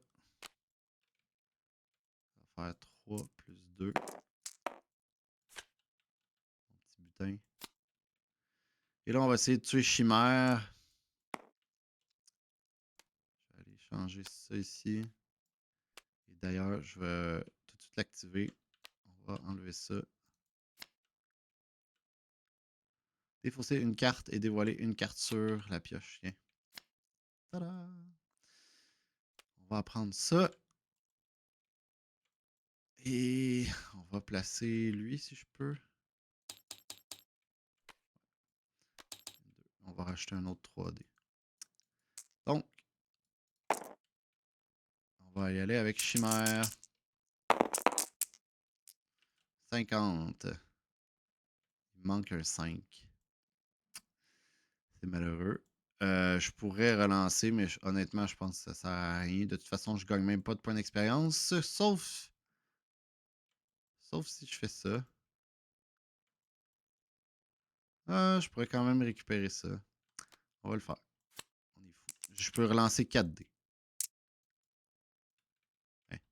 On va faire 3 plus 2. Mon petit butin. Et là, on va essayer de tuer Chimère. Je vais aller changer ça ici. D'ailleurs, je vais tout de suite l'activer. On va enlever ça. Défausser une carte et dévoiler une carte sur la pioche. Tiens. Tada! On va prendre ça. Et on va placer lui si je peux. On va rajouter un autre 3D. Donc, on va y aller avec Chimère. 50. Il manque un 5. C'est malheureux. Je pourrais relancer, mais honnêtement, je pense que ça sert à rien. De toute façon, je gagne même pas de points d'expérience. Sauf si je fais ça. Je pourrais quand même récupérer ça. On va le faire. On est fou. Je peux relancer 4D. Ouais.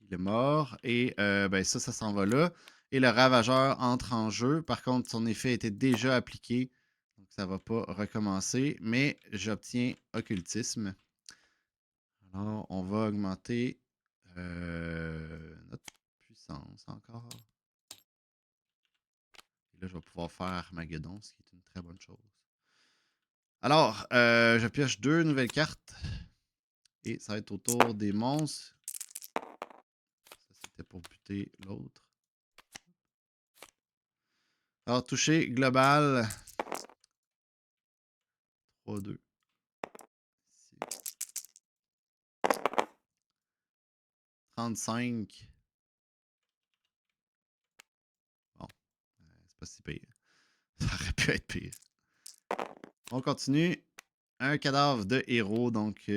Il est mort. Et ben ça s'en va là. Et le ravageur entre en jeu. Par contre, son effet était déjà appliqué. Donc ça ne va pas recommencer. Mais j'obtiens occultisme. Alors, on va augmenter notre puissance encore. Et là, je vais pouvoir faire Armageddon, ce qui est une très bonne chose. Alors, je pioche 2 nouvelles cartes. Et ça va être au tour des monstres. Ça, c'était pour buter l'autre. Alors, toucher global. 3-2. Ici. 35. Bon, c'est pas si pire. Ça aurait pu être pire. On continue. Un cadavre de héros, donc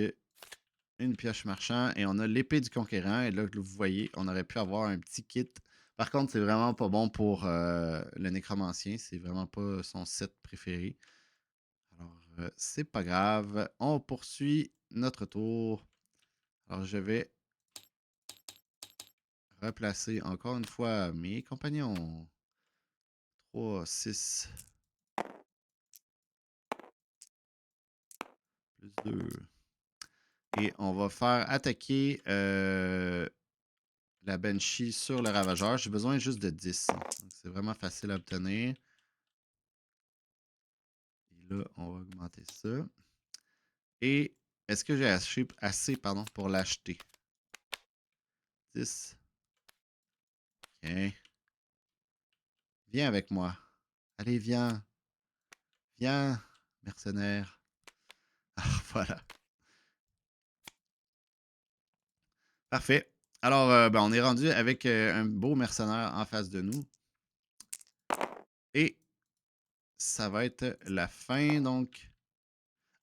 une pioche marchand. Et on a l'épée du conquérant. Et là, vous voyez, on aurait pu avoir un petit kit. Par contre, c'est vraiment pas bon pour le nécromancien. C'est vraiment pas son set préféré. Alors, c'est pas grave. On poursuit notre tour. Alors, je vais replacer encore une fois mes compagnons. 3, 6. Plus 2. Et on va faire attaquer la Banshee sur le Ravageur. J'ai besoin juste de 10. C'est vraiment facile à obtenir. Et là, on va augmenter ça. Et est-ce que j'ai assez pour l'acheter? 10. OK. Viens avec moi. Allez, viens. Viens, mercenaire. Ah, voilà. Parfait. Alors, ben, on est rendu avec un beau mercenaire en face de nous. Et ça va être la fin, donc.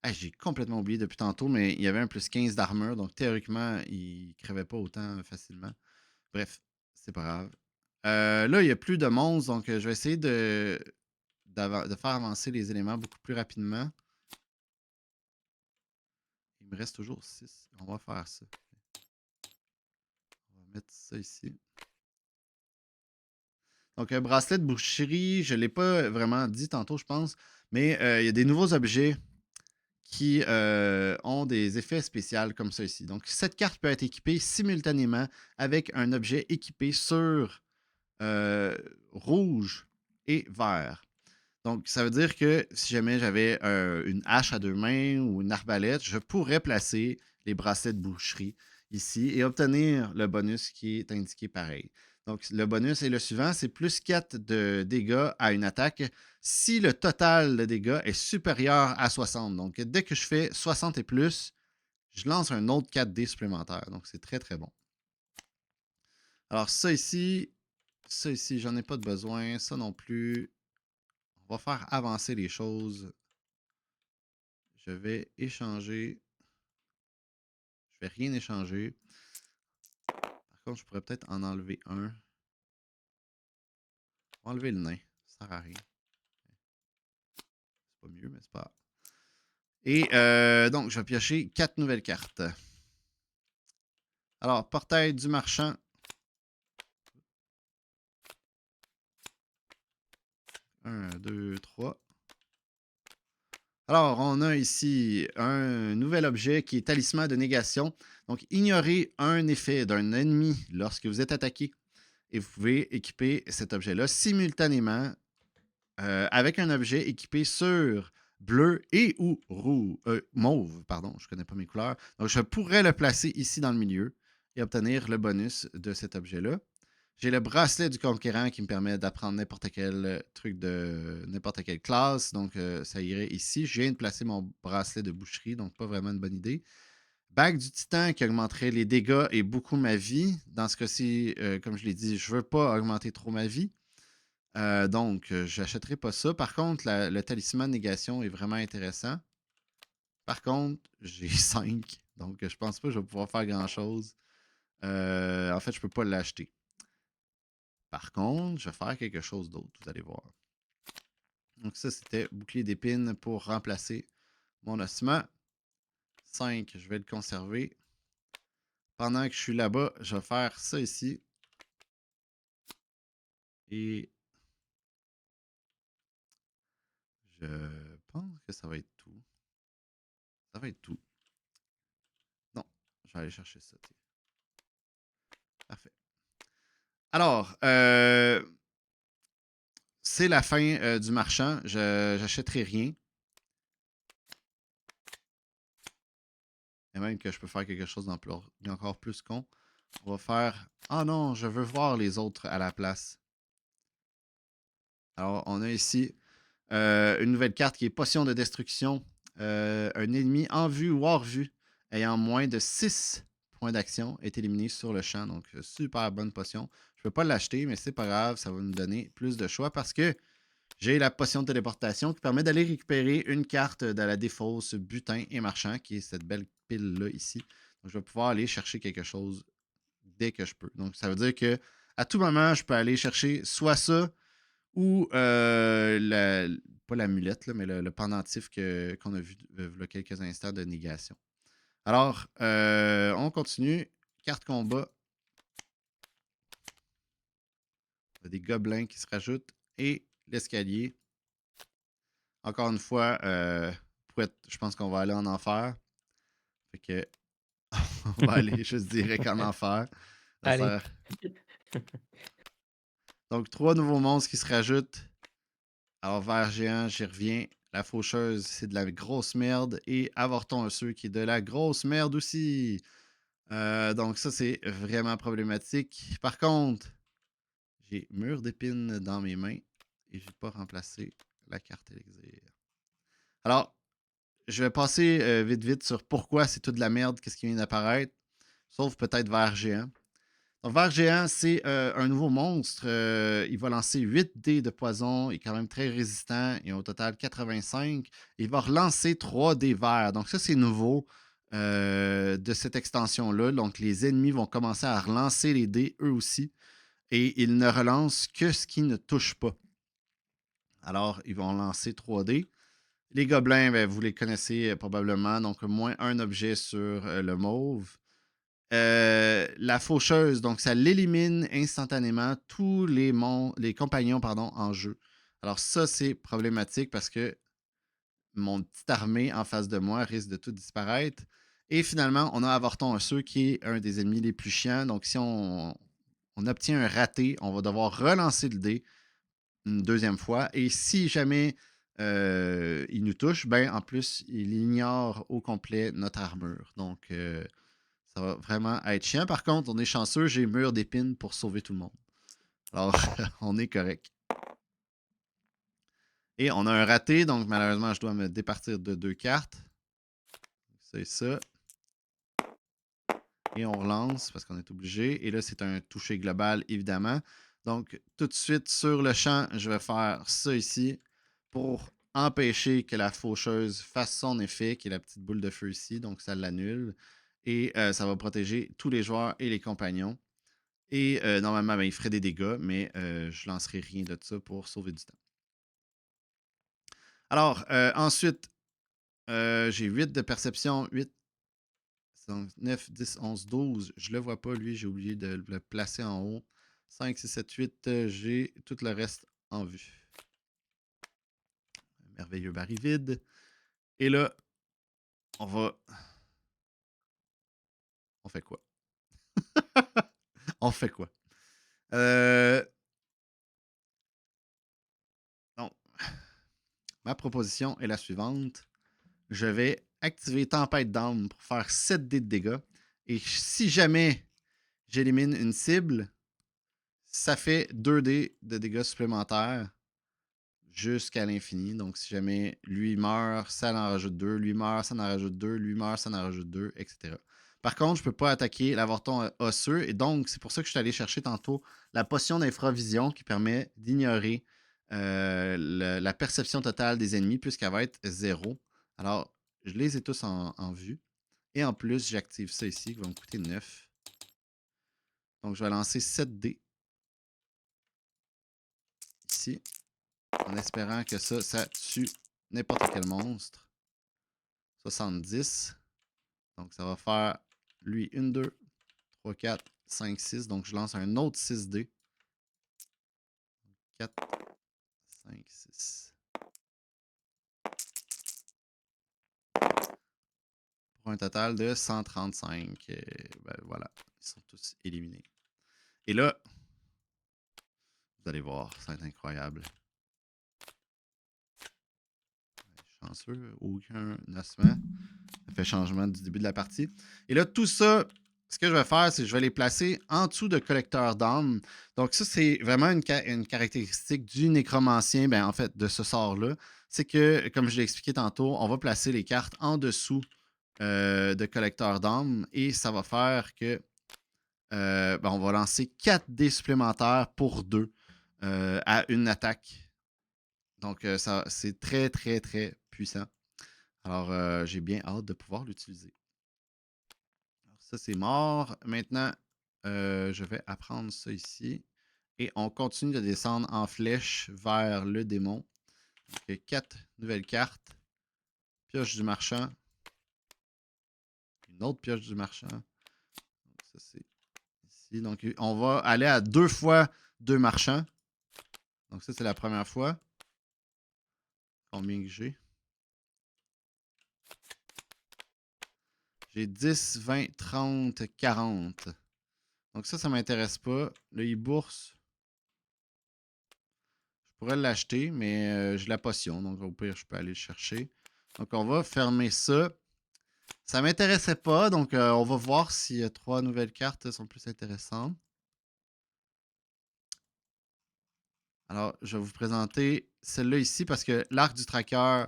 Ah, j'ai complètement oublié depuis tantôt, mais il y avait un plus 15 d'armure, donc théoriquement, il ne crevait pas autant facilement. Bref, c'est pas grave. Là, il n'y a plus de monstres, donc je vais essayer de faire avancer les éléments beaucoup plus rapidement. Il me reste toujours 6. On va faire ça. On va mettre ça ici. Donc, un bracelet de boucherie, je ne l'ai pas vraiment dit tantôt, je pense, mais il y a des nouveaux objets qui ont des effets spéciaux comme ça ici. Donc, cette carte peut être équipée simultanément avec un objet équipé sur rouge et vert. Donc, ça veut dire que si jamais j'avais une hache à deux mains ou une arbalète, je pourrais placer les bracelets de boucherie ici et obtenir le bonus qui est indiqué pareil. Donc, le bonus est le suivant, c'est plus 4 de dégâts à une attaque si le total de dégâts est supérieur à 60. Donc, dès que je fais 60 et plus, je lance un autre 4D supplémentaire. Donc, c'est très, très bon. Alors, ça ici, j'en ai pas de besoin. Ça non plus. On va faire avancer les choses. Je vais échanger. Je vais rien échanger. Par contre, je pourrais peut-être en enlever un. On va enlever le nain. Ça sert à rien. C'est pas mieux, mais c'est pas grave. Et donc, je vais piocher 4 nouvelles cartes. Alors, portail du marchand. 1, 2, 3. Alors, on a ici un nouvel objet qui est talisman de négation. Donc, ignorez un effet d'un ennemi lorsque vous êtes attaqué. Et vous pouvez équiper cet objet-là simultanément avec un objet équipé sur bleu et ou mauve, pardon, je ne connais pas mes couleurs. Donc, je pourrais le placer ici dans le milieu et obtenir le bonus de cet objet-là. J'ai le bracelet du conquérant qui me permet d'apprendre n'importe quel truc de n'importe quelle classe. Donc, ça irait ici. Je viens de placer mon bracelet de boucherie, donc pas vraiment une bonne idée. Bague du titan qui augmenterait les dégâts et beaucoup ma vie. Dans ce cas-ci, comme je l'ai dit, je ne veux pas augmenter trop ma vie. Donc, je n'achèterai pas ça. Par contre, le talisman de négation est vraiment intéressant. Par contre, j'ai 5. Donc, je pense pas que je vais pouvoir faire grand-chose. En fait, je peux pas l'acheter. Par contre, je vais faire quelque chose d'autre, vous allez voir. Donc, ça, c'était bouclier d'épines pour remplacer mon ossement. 5, je vais le conserver. Pendant que je suis là-bas, je vais faire ça ici. Et je pense que ça va être tout. Ça va être tout. Non, je vais aller chercher ça. Tiens. Parfait. Alors, c'est la fin du marchand. Je n'achèterai rien. Et même que je peux faire quelque chose d'encore plus con. On va faire... Ah non, je veux voir les autres à la place. Alors, on a ici une nouvelle carte qui est Potion de destruction. Un ennemi en vue ou hors vue ayant moins de 6 points d'action est éliminé sur le champ. Donc, super bonne potion. Je ne peux pas l'acheter, mais c'est pas grave. Ça va nous donner plus de choix parce que j'ai la potion de téléportation qui permet d'aller récupérer une carte de la défausse butin et marchand, qui est cette belle pile-là ici. Donc, je vais pouvoir aller chercher quelque chose dès que je peux. Donc, ça veut dire que à tout moment, je peux aller chercher soit ça ou pas l'amulette, mais le pendentif qu'on a vu il y a quelques instants de négation. Alors, on continue. Carte combat. Il y a des gobelins qui se rajoutent. Et l'escalier. Encore une fois, je pense qu'on va aller en enfer. Fait que on va aller juste direct en enfer. Allez. Donc, 3 nouveaux monstres qui se rajoutent. Alors, ver géant, j'y reviens. La faucheuse, c'est de la grosse merde. Et avorton ceux qui est de la grosse merde aussi. Donc, ça, c'est vraiment problématique. Par contre, j'ai mur d'épines dans mes mains et j'ai pas remplacé la carte élixir. Alors, je vais passer vite vite sur pourquoi c'est toute de la merde, qu'est-ce qui vient d'apparaître, sauf peut-être ver géant. Donc, ver géant, c'est un nouveau monstre. Il va lancer 8 dés de poison. Il est quand même très résistant. Il a au total 85. Il va relancer 3 dés verts. Donc, ça, c'est nouveau de cette extension-là. Donc, les ennemis vont commencer à relancer les dés eux aussi. Et ils ne relancent que ce qui ne touche pas. Alors, ils vont lancer 3 dés. Les gobelins, ben, vous les connaissez probablement. Donc, moins un objet sur le mauve. La faucheuse, donc ça l'élimine instantanément tous les compagnons en jeu. Alors ça, c'est problématique parce que mon petite armée en face de moi risque de tout disparaître. Et finalement, on a Avorton Osseux qui est un des ennemis les plus chiants. Donc si on obtient un raté, on va devoir relancer le dé une deuxième fois. Et si jamais il nous touche, ben en plus, il ignore au complet notre armure. Donc ça va vraiment être chiant. Par contre, on est chanceux, j'ai mur d'épines pour sauver tout le monde. Alors, on est correct. Et on a un raté, donc malheureusement, je dois me départir de 2 cartes. C'est ça. Et on relance parce qu'on est obligé. Et là, c'est un toucher global, évidemment. Donc, tout de suite, sur le champ, je vais faire ça ici pour empêcher que la faucheuse fasse son effet, qui est la petite boule de feu ici. Donc, ça l'annule. Et ça va protéger tous les joueurs et les compagnons. Et normalement, ben, il ferait des dégâts, mais je lancerai rien de ça pour sauver du temps. Alors, ensuite, j'ai 8 de perception, 8, 9, 10, 11, 12. Je le vois pas, lui, j'ai oublié de le placer en haut. 5, 6, 7, 8, j'ai tout le reste en vue. Merveilleux baril vide. Et là, on va... On fait quoi? On fait quoi? Euh, donc, ma proposition est la suivante. Je vais activer Tempête d'âme pour faire 7 dés de dégâts. Et si jamais j'élimine une cible, ça fait 2 dés de dégâts supplémentaires jusqu'à l'infini. Donc, si jamais lui meurt, ça en rajoute 2. Lui meurt, ça en rajoute 2. Lui meurt, ça en rajoute 2, etc. Par contre, je ne peux pas attaquer l'avorton osseux. Et donc, c'est pour ça que je suis allé chercher tantôt la potion d'infravision qui permet d'ignorer la perception totale des ennemis puisqu'elle va être 0. Alors, je les ai tous en vue. Et en plus, j'active ça ici qui va me coûter 9. Donc, je vais lancer 7 dés ici en espérant que ça tue n'importe quel monstre. 70. Donc, ça va faire lui 1, 2, 3, 4, 5, 6. Donc, je lance un autre 6 dés. 4, 5, 6. Pour un total de 135. Ben, voilà. Ils sont tous éliminés. Et là, vous allez voir, ça va être incroyable. Chanceux, aucun osement. Ça fait changement du début de la partie. Et là, tout ça, ce que je vais faire, c'est que je vais les placer en dessous de collecteur d'âmes. Donc, ça, c'est vraiment une caractéristique du nécromancien, ben, en fait, de ce sort-là. C'est que, comme je l'ai expliqué tantôt, on va placer les cartes en dessous de collecteur d'âmes et ça va faire que ben, on va lancer 4 dés supplémentaires pour 2 à une attaque. Donc, ça, c'est très, très, très puissant. Alors, j'ai bien hâte de pouvoir l'utiliser. Alors, ça, c'est mort. Maintenant, je vais apprendre ça ici. Et on continue de descendre en flèche vers le démon. Donc, 4 nouvelles cartes. Pioche du marchand. Une autre pioche du marchand. Donc, ça, c'est ici. Donc, on va aller à 2 fois 2 marchands. Donc, ça, c'est la première fois. Combien que j'ai? J'ai 10, 20, 30, 40. Donc ça m'intéresse pas. Le e-bourse, je pourrais l'acheter, mais j'ai la potion. Donc au pire, je peux aller le chercher. Donc on va fermer ça. Ça m'intéressait pas, donc on va voir si 3 nouvelles cartes sont plus intéressantes. Alors, je vais vous présenter celle-là ici parce que l'arc du tracker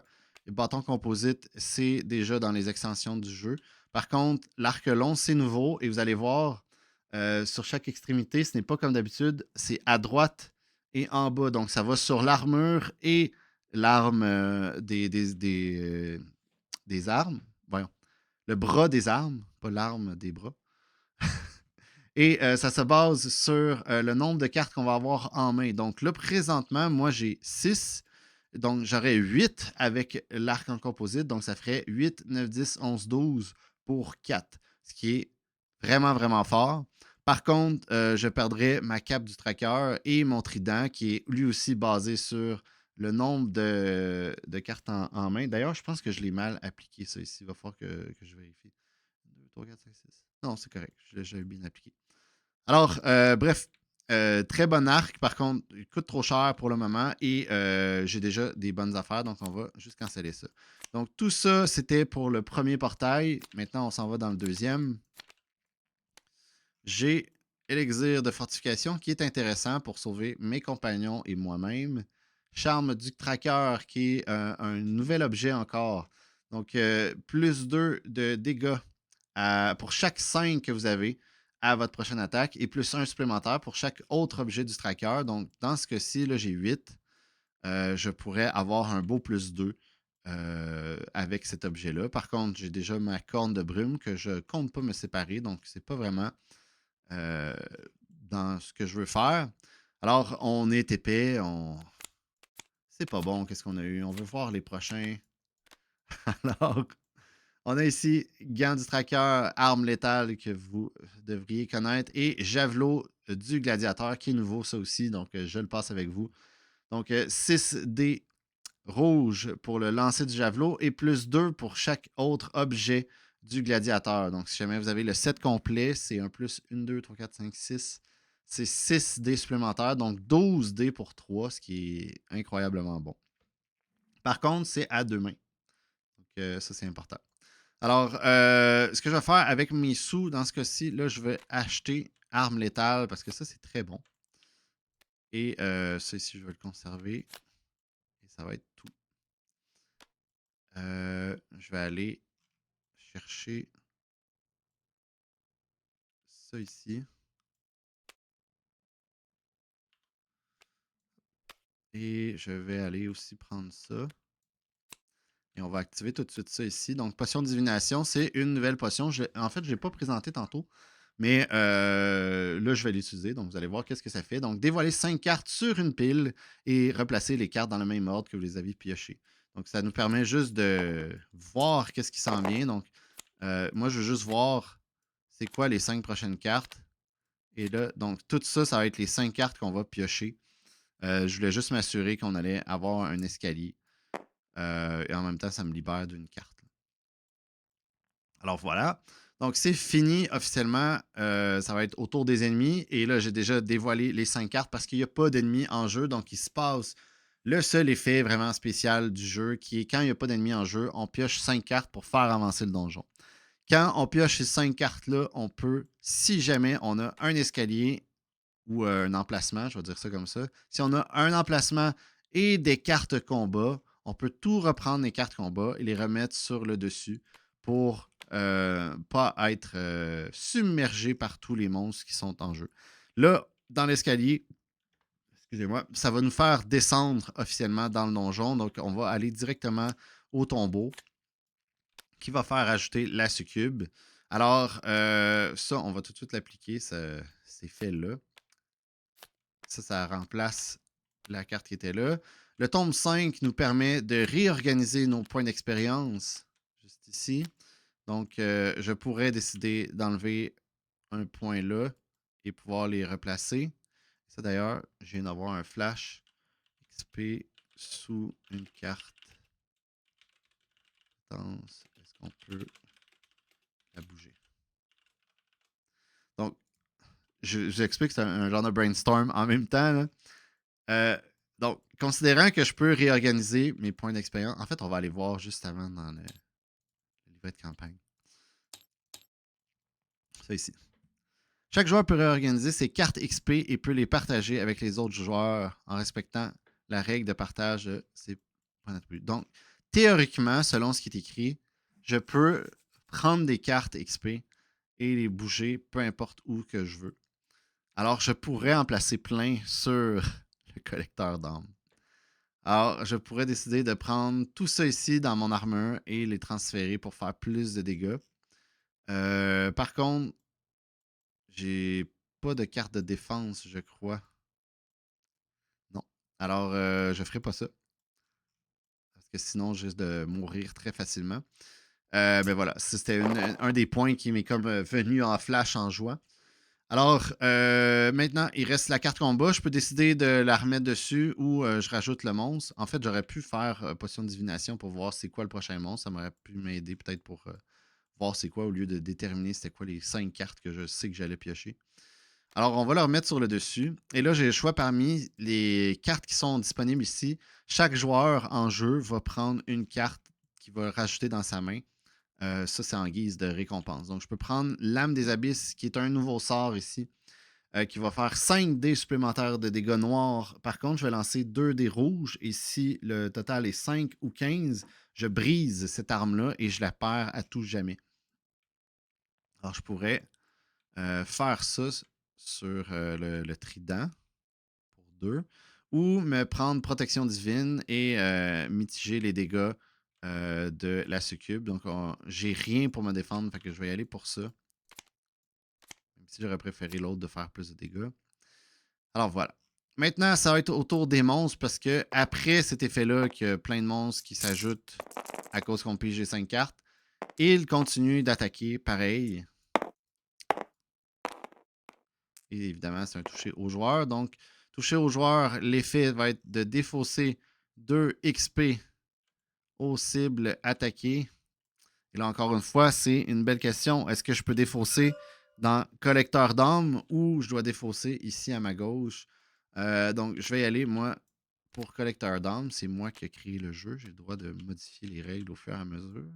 et bâton composite, c'est déjà dans les extensions du jeu. Par contre, l'arc long, c'est nouveau et vous allez voir sur chaque extrémité, ce n'est pas comme d'habitude, c'est à droite et en bas. Donc, ça va sur l'armure et l'arme des armes. Voyons. Le bras des armes, pas l'arme des bras. Et ça se base sur le nombre de cartes qu'on va avoir en main. Donc là, présentement, moi, j'ai 6. Donc, j'aurais 8 avec l'arc en composite. Donc, ça ferait 8, 9, 10, 11, 12 pour 4. Ce qui est vraiment, vraiment fort. Par contre, je perdrais ma cape du tracker et mon trident, qui est lui aussi basé sur le nombre de cartes en main. D'ailleurs, je pense que je l'ai mal appliqué, ça ici. Il va falloir que je vérifie. 2, 3, 4, 5, 6. Non, c'est correct. Je l'ai bien appliqué. Alors, bref, très bon arc. Par contre, il coûte trop cher pour le moment et j'ai déjà des bonnes affaires, donc on va juste canceller ça. Donc, tout ça, c'était pour le premier portail. Maintenant, on s'en va dans le deuxième. J'ai Élixir de fortification qui est intéressant pour sauver mes compagnons et moi-même. Charme du tracker qui est un nouvel objet encore. Donc, plus 2 de dégâts pour chaque 5 que vous avez à votre prochaine attaque et plus 1 supplémentaire pour chaque autre objet du tracker. Donc, dans ce cas-ci, là, j'ai 8. Je pourrais avoir un beau plus 2 avec cet objet-là. Par contre, j'ai déjà ma corne de brume que je ne compte pas me séparer. Donc, c'est pas vraiment euh, dans ce que je veux faire. Alors, on est épais. C'est pas bon, qu'est-ce qu'on a eu. On veut voir les prochains. Alors, on a ici Gant du Tracker, arme létale que vous devriez connaître, et Javelot du Gladiateur qui est nouveau, ça aussi. Donc, je le passe avec vous. Donc, 6 dés rouge pour le lancer du javelot et plus 2 pour chaque autre objet du gladiateur. Donc, si jamais vous avez le set complet, c'est un plus 1, 2, 3, 4, 5, 6. C'est 6 dés supplémentaires, donc 12 dés pour 3, ce qui est incroyablement bon. Par contre, c'est à deux mains. Donc, ça, c'est important. Alors, ce que je vais faire avec mes sous, dans ce cas-ci, là, je vais acheter arme létale parce que ça, c'est très bon. Et ça ici, je vais le conserver. Et ça va être tout. Je vais aller chercher ça ici. Et je vais aller aussi prendre ça. Et on va activer tout de suite ça ici. Donc, potion de divination, c'est une nouvelle potion. En fait, je ne l'ai pas présenté tantôt. Mais là, je vais l'utiliser. Donc, vous allez voir qu'est-ce que ça fait. Donc, dévoiler 5 cartes sur une pile et replacer les cartes dans le même ordre que vous les avez piochées. Donc, ça nous permet juste de voir qu'est-ce qui s'en vient. Donc, moi, je veux juste voir c'est quoi les 5 prochaines cartes. Et là, donc, tout ça, ça va être les 5 cartes qu'on va piocher. Je voulais juste m'assurer qu'on allait avoir un escalier. Et en même temps, ça me libère d'une carte. Alors voilà. Donc, c'est fini officiellement. Ça va être autour des ennemis. Et là, j'ai déjà dévoilé les 5 cartes parce qu'il n'y a pas d'ennemis en jeu. Donc, il se passe le seul effet vraiment spécial du jeu qui est quand il n'y a pas d'ennemis en jeu, on pioche 5 cartes pour faire avancer le donjon. Quand on pioche ces 5 cartes-là, on peut, si jamais on a un escalier ou un emplacement, je vais dire ça comme ça, si on a un emplacement et des cartes combat, on peut tout reprendre les cartes combat et les remettre sur le dessus pour pas être submergé par tous les monstres qui sont en jeu. Là, dans l'escalier, excusez-moi, ça va nous faire descendre officiellement dans le donjon. Donc, on va aller directement au tombeau qui va faire ajouter la succube. Alors, ça, on va tout de suite l'appliquer. C'est fait là. Ça remplace la carte qui était là. Le tome 5 nous permet de réorganiser nos points d'expérience, juste ici. Donc, je pourrais décider d'enlever un point là et pouvoir les replacer. Ça, d'ailleurs, je viens d'avoir un flash XP sous une carte. Est-ce qu'on peut la bouger? Donc, j'explique que c'est un genre de brainstorm en même temps. Là. Donc, considérant que je peux réorganiser mes points d'expérience, en fait, on va aller voir juste avant dans le livret de campagne. Ça ici. Chaque joueur peut réorganiser ses cartes XP et peut les partager avec les autres joueurs en respectant la règle de partage de ses points d'attribut. Donc, théoriquement, selon ce qui est écrit, je peux prendre des cartes XP et les bouger peu importe où que je veux. Alors, je pourrais en placer plein sur le collecteur d'armes. Alors, je pourrais décider de prendre tout ça ici dans mon armure et les transférer pour faire plus de dégâts. Par contre, j'ai pas de carte de défense, je crois. Non. Alors, je ferai pas ça. Parce que sinon, je risque de mourir très facilement. Ben voilà, c'était un des points qui m'est comme venu en flash en jouant. Alors, maintenant, il reste la carte combat. Je peux décider de la remettre dessus ou je rajoute le monstre. En fait, j'aurais pu faire potion de divination pour voir c'est quoi le prochain monstre. Ça m'aurait pu m'aider peut-être pour voir c'est quoi au lieu de déterminer c'était quoi les 5 cartes que je sais que j'allais piocher. Alors, on va le remettre sur le dessus. Et là, j'ai le choix parmi les cartes qui sont disponibles ici. Chaque joueur en jeu va prendre une carte qu'il va rajouter dans sa main. Ça, c'est en guise de récompense. Donc, je peux prendre l'âme des abysses, qui est un nouveau sort ici, qui va faire 5 dés supplémentaires de dégâts noirs. Par contre, je vais lancer 2 dés rouges. Et si le total est 5 ou 15, je brise cette arme-là et je la perds à tout jamais. Alors, je pourrais faire ça sur le trident pour 2. Ou me prendre protection divine et mitiger les dégâts de la succube. Donc, j'ai rien pour me défendre, fait que je vais y aller pour ça. Même si j'aurais préféré l'autre de faire plus de dégâts. Alors voilà. Maintenant, ça va être autour des monstres parce que après cet effet-là, qu'il y a plein de monstres qui s'ajoutent à cause qu'on pige les 5 cartes, ils continuent d'attaquer pareil. Et évidemment, c'est un toucher au joueur. Donc, toucher au joueur, l'effet va être de défausser 2 XP aux cibles attaquées. Et là, encore une fois, c'est une belle question. Est-ce que je peux défausser dans collecteur d'âmes ou je dois défausser ici à ma gauche? Donc, je vais y aller, moi, pour collecteur d'âmes. C'est moi qui ai créé le jeu. J'ai le droit de modifier les règles au fur et à mesure.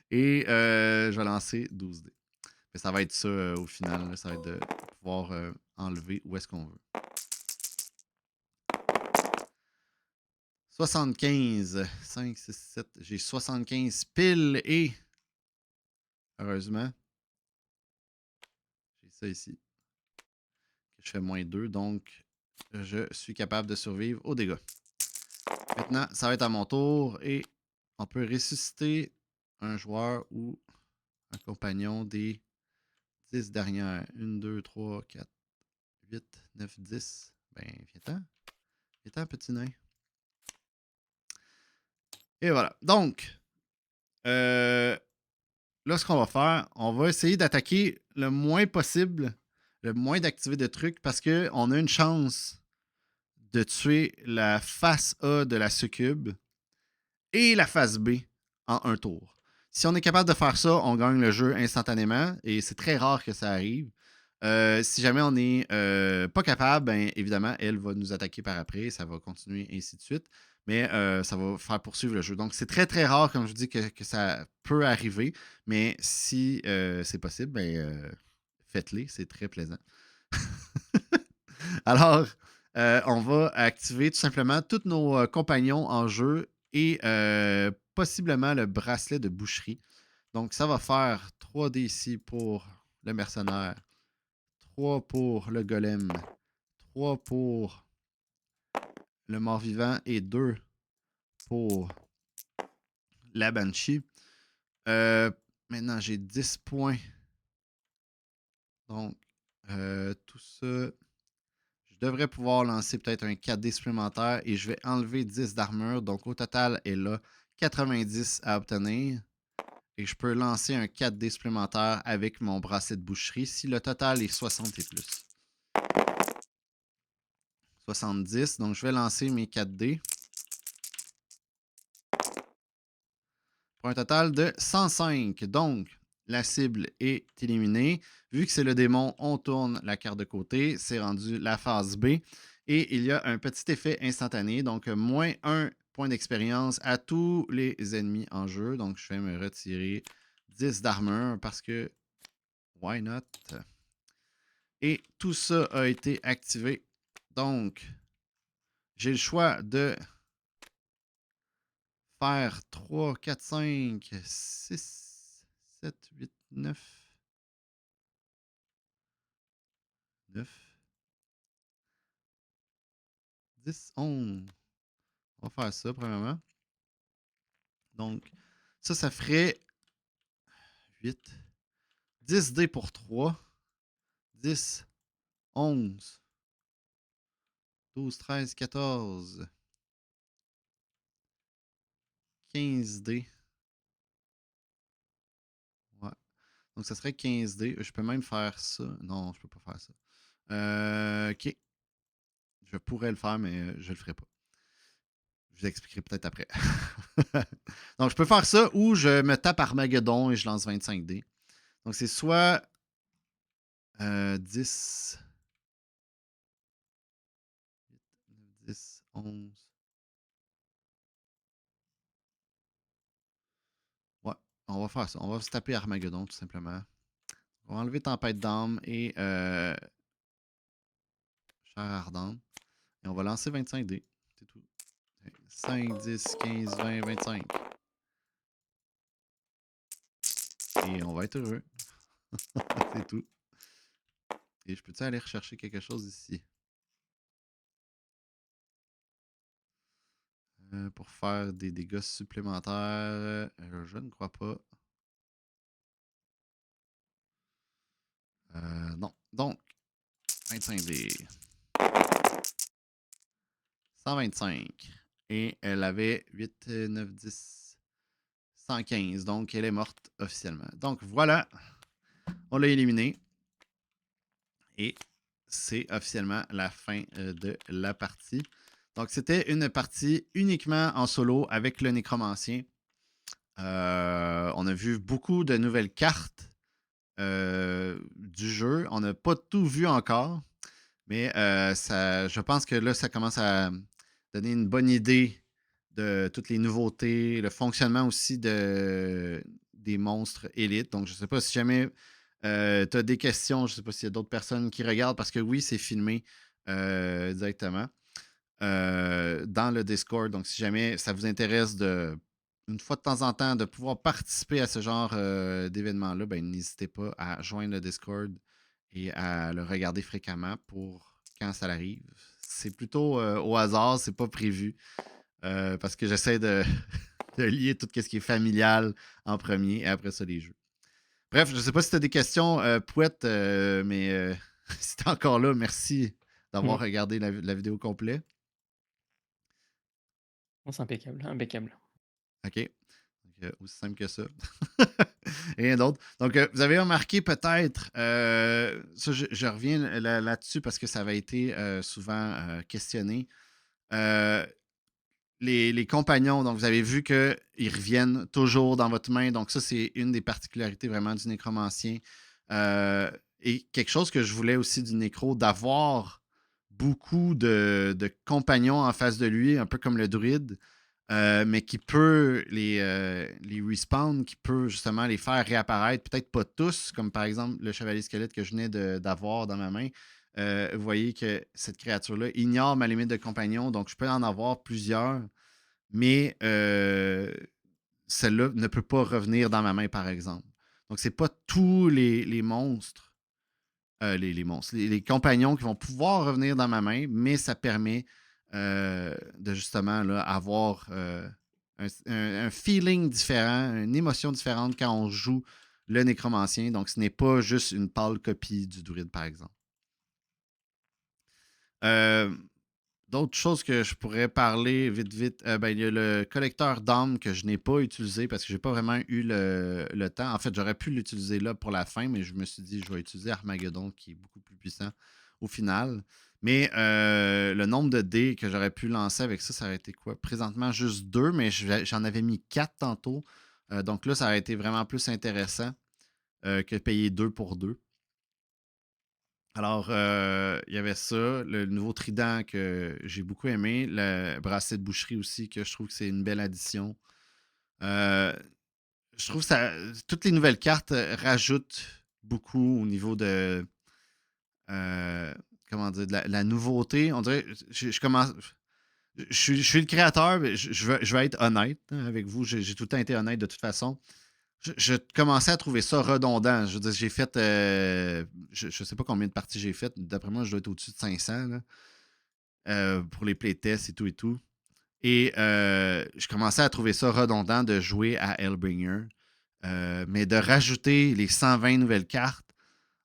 Et je vais lancer 12 dés. Mais ça va être ça au final. Là, ça va être de pouvoir enlever où est-ce qu'on veut. 75. 5, 6, 7. J'ai 75 piles et heureusement, j'ai ça ici. Je fais moins 2, donc je suis capable de survivre aux dégâts. Maintenant, ça va être à mon tour et on peut ressusciter un joueur ou un compagnon des 10 dernières. 1, 2, 3, 4, 8, 9, 10. Ben, viens-t'en. Viens-t'en, petit nain. Et voilà. Donc, là, ce qu'on va faire, on va essayer d'attaquer le moins possible, le moins d'activer de trucs parce qu'on a une chance de tuer la face A de la succube et la face B en un tour. Si on est capable de faire ça, on gagne le jeu instantanément et c'est très rare que ça arrive. Si jamais on n'est pas capable, ben, évidemment, elle va nous attaquer par après, ça va continuer, ainsi de suite. Mais ça va faire poursuivre le jeu. Donc, c'est très, très rare, comme je vous dis, que ça peut arriver. Mais si c'est possible, ben, faites-les, c'est très plaisant. Alors, on va activer tout simplement tous nos compagnons en jeu et possiblement le bracelet de boucherie. Donc, ça va faire 3D ici pour le mercenaire, 3 pour le golem, 3 pour le mort-vivant et 2 pour la banshee. Maintenant, j'ai 10 points. Donc, tout ça, je devrais pouvoir lancer peut-être un 4D supplémentaire et je vais enlever 10 d'armure. Donc, au total, elle a 90 à obtenir. Et je peux lancer un 4D supplémentaire avec mon bracelet de boucherie si le total est 60 et plus. 70. Donc, je vais lancer mes 4D. Pour un total de 105. Donc, la cible est éliminée. Vu que c'est le démon, on tourne la carte de côté. C'est rendu la phase B. Et il y a un petit effet instantané. Donc, moins 1 point d'expérience à tous les ennemis en jeu. Donc, je vais me retirer 10 d'armure parce que why not? Et tout ça a été activé. Donc, j'ai le choix de faire 3, 4, 5, 6, 7, 8, 9. 9, 10, 11. On va faire ça, premièrement. Donc, ça ferait 8. 10 dés pour 3. 10, 11, 12, 13, 14, 15 dés. Ouais. Donc, ça serait 15 dés. Je peux même faire ça. Non, je peux pas faire ça. Ok. Je pourrais le faire, mais je le ferai pas. Je vous expliquerai peut-être après. Donc, je peux faire ça ou je me tape Armageddon et je lance 25 dés. Donc, c'est soit 10, 10, 11. Ouais, on va faire ça. On va se taper Armageddon, tout simplement. On va enlever Tempête d'âme et Chair ardente. Et on va lancer 25 dés. C'est tout. 5, 10, 15, 20, 25. Et on va être heureux. C'est tout. Et je peux-tu aller rechercher quelque chose ici? Pour faire des dégâts supplémentaires. Je ne crois pas. Non. Donc, 25 dés. 125. Et elle avait 8, 9, 10, 115. Donc, elle est morte officiellement. Donc, voilà. On l'a éliminé. Et c'est officiellement la fin de la partie. Donc, c'était une partie uniquement en solo avec le nécromancien. On a vu beaucoup de nouvelles cartes du jeu. On n'a pas tout vu encore, mais je pense que là, ça commence à donner une bonne idée de toutes les nouveautés, le fonctionnement aussi des monstres élites. Donc, je ne sais pas si jamais tu as des questions, je ne sais pas s'il y a d'autres personnes qui regardent, parce que oui, c'est filmé directement dans le Discord. Donc, si jamais ça vous intéresse une fois de temps en temps, de pouvoir participer à ce genre d'événement-là, ben, n'hésitez pas à joindre le Discord et à le regarder fréquemment pour quand ça arrive. C'est plutôt au hasard, c'est pas prévu. Parce que j'essaie de lier tout ce qui est familial en premier et après ça les jeux. Bref, je sais pas si tu as des questions, Pouette, mais si tu es encore là, merci d'avoir Mmh. regardé la vidéo complète. Non, c'est impeccable, impeccable. OK. Donc, aussi simple que ça. Rien d'autre. Donc, vous avez remarqué peut-être, ça, je reviens là-dessus parce que ça avait été souvent questionné. Les compagnons, donc vous avez vu qu'ils reviennent toujours dans votre main. Donc, ça, c'est une des particularités vraiment du nécromancien. Et quelque chose que je voulais aussi du nécro, d'avoir beaucoup de compagnons en face de lui, un peu comme le druide, mais qui peut les respawn, qui peut justement les faire réapparaître, peut-être pas tous, comme par exemple le chevalier squelette que je venais d'avoir dans ma main. Vous voyez que cette créature-là ignore ma limite de compagnons, donc je peux en avoir plusieurs, mais celle-là ne peut pas revenir dans ma main, par exemple. Donc, c'est pas tous les monstres, les monstres, les compagnons qui vont pouvoir revenir dans ma main, mais ça permet de justement là, avoir un feeling différent, une émotion différente quand on joue le nécromancien. Donc, ce n'est pas juste une pâle copie du druide, par exemple. Euh, D'autres choses que je pourrais parler vite, vite, ben, il y a le collecteur d'âmes que je n'ai pas utilisé parce que j'ai pas vraiment eu le temps. En fait, j'aurais pu l'utiliser là pour la fin, mais je me suis dit je vais utiliser Armageddon qui est beaucoup plus puissant au final. Mais le nombre de dés que j'aurais pu lancer avec ça, ça aurait été quoi? Présentement, juste 2, mais j'en avais mis 4 tantôt. Donc là, ça aurait été vraiment plus intéressant que payer 2 pour 2. Alors, il y avait ça, le nouveau trident que j'ai beaucoup aimé, le bracelet de boucherie aussi, que je trouve que c'est une belle addition. Euh, je trouve que toutes les nouvelles cartes rajoutent beaucoup au niveau de, euh, comment dire, de la nouveauté. On dirait, je commence, je suis le créateur, mais je vais être honnête avec vous. J'ai tout le temps été honnête de toute façon. Je commençais à trouver ça redondant. Je veux dire, j'ai fait. Je ne sais pas combien de parties j'ai faites. D'après moi, je dois être au-dessus de 500 là, pour les playtests et tout et tout. Et je commençais à trouver ça redondant de jouer à Hellbringer. Mais de rajouter les 120 nouvelles cartes,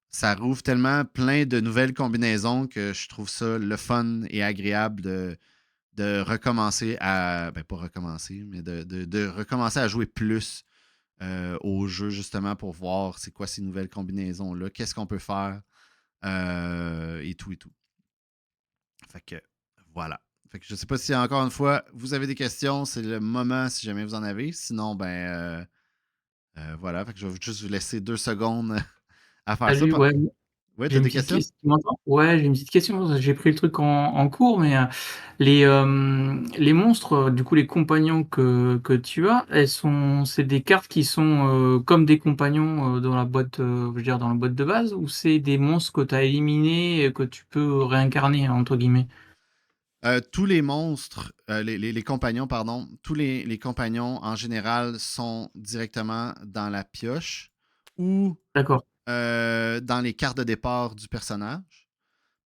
ça rouvre tellement plein de nouvelles combinaisons que je trouve ça le fun et agréable de recommencer à. Ben, pas recommencer, mais de recommencer à jouer plus au jeu, justement, pour voir c'est quoi ces nouvelles combinaisons-là, qu'est-ce qu'on peut faire, et tout et tout. Fait que, voilà. Fait que je sais pas si, encore une fois, vous avez des questions, c'est le moment si jamais vous en avez. Sinon, ben, voilà. Fait que je vais juste vous laisser 2 secondes à faire ça. Salut, ouais, Oui, j'ai t'as une des petite questions? question. Tu m'entends? Ouais, j'ai une petite question. J'ai pris le truc en cours, mais les monstres, du coup, les compagnons que tu as, c'est des cartes qui sont comme des compagnons dans la boîte, je veux dire, dans la boîte de base, ou c'est des monstres que tu as éliminés et que tu peux réincarner, entre guillemets? Tous les monstres, les compagnons, pardon, tous les compagnons en général sont directement dans la pioche ou D'accord. dans les cartes de départ du personnage.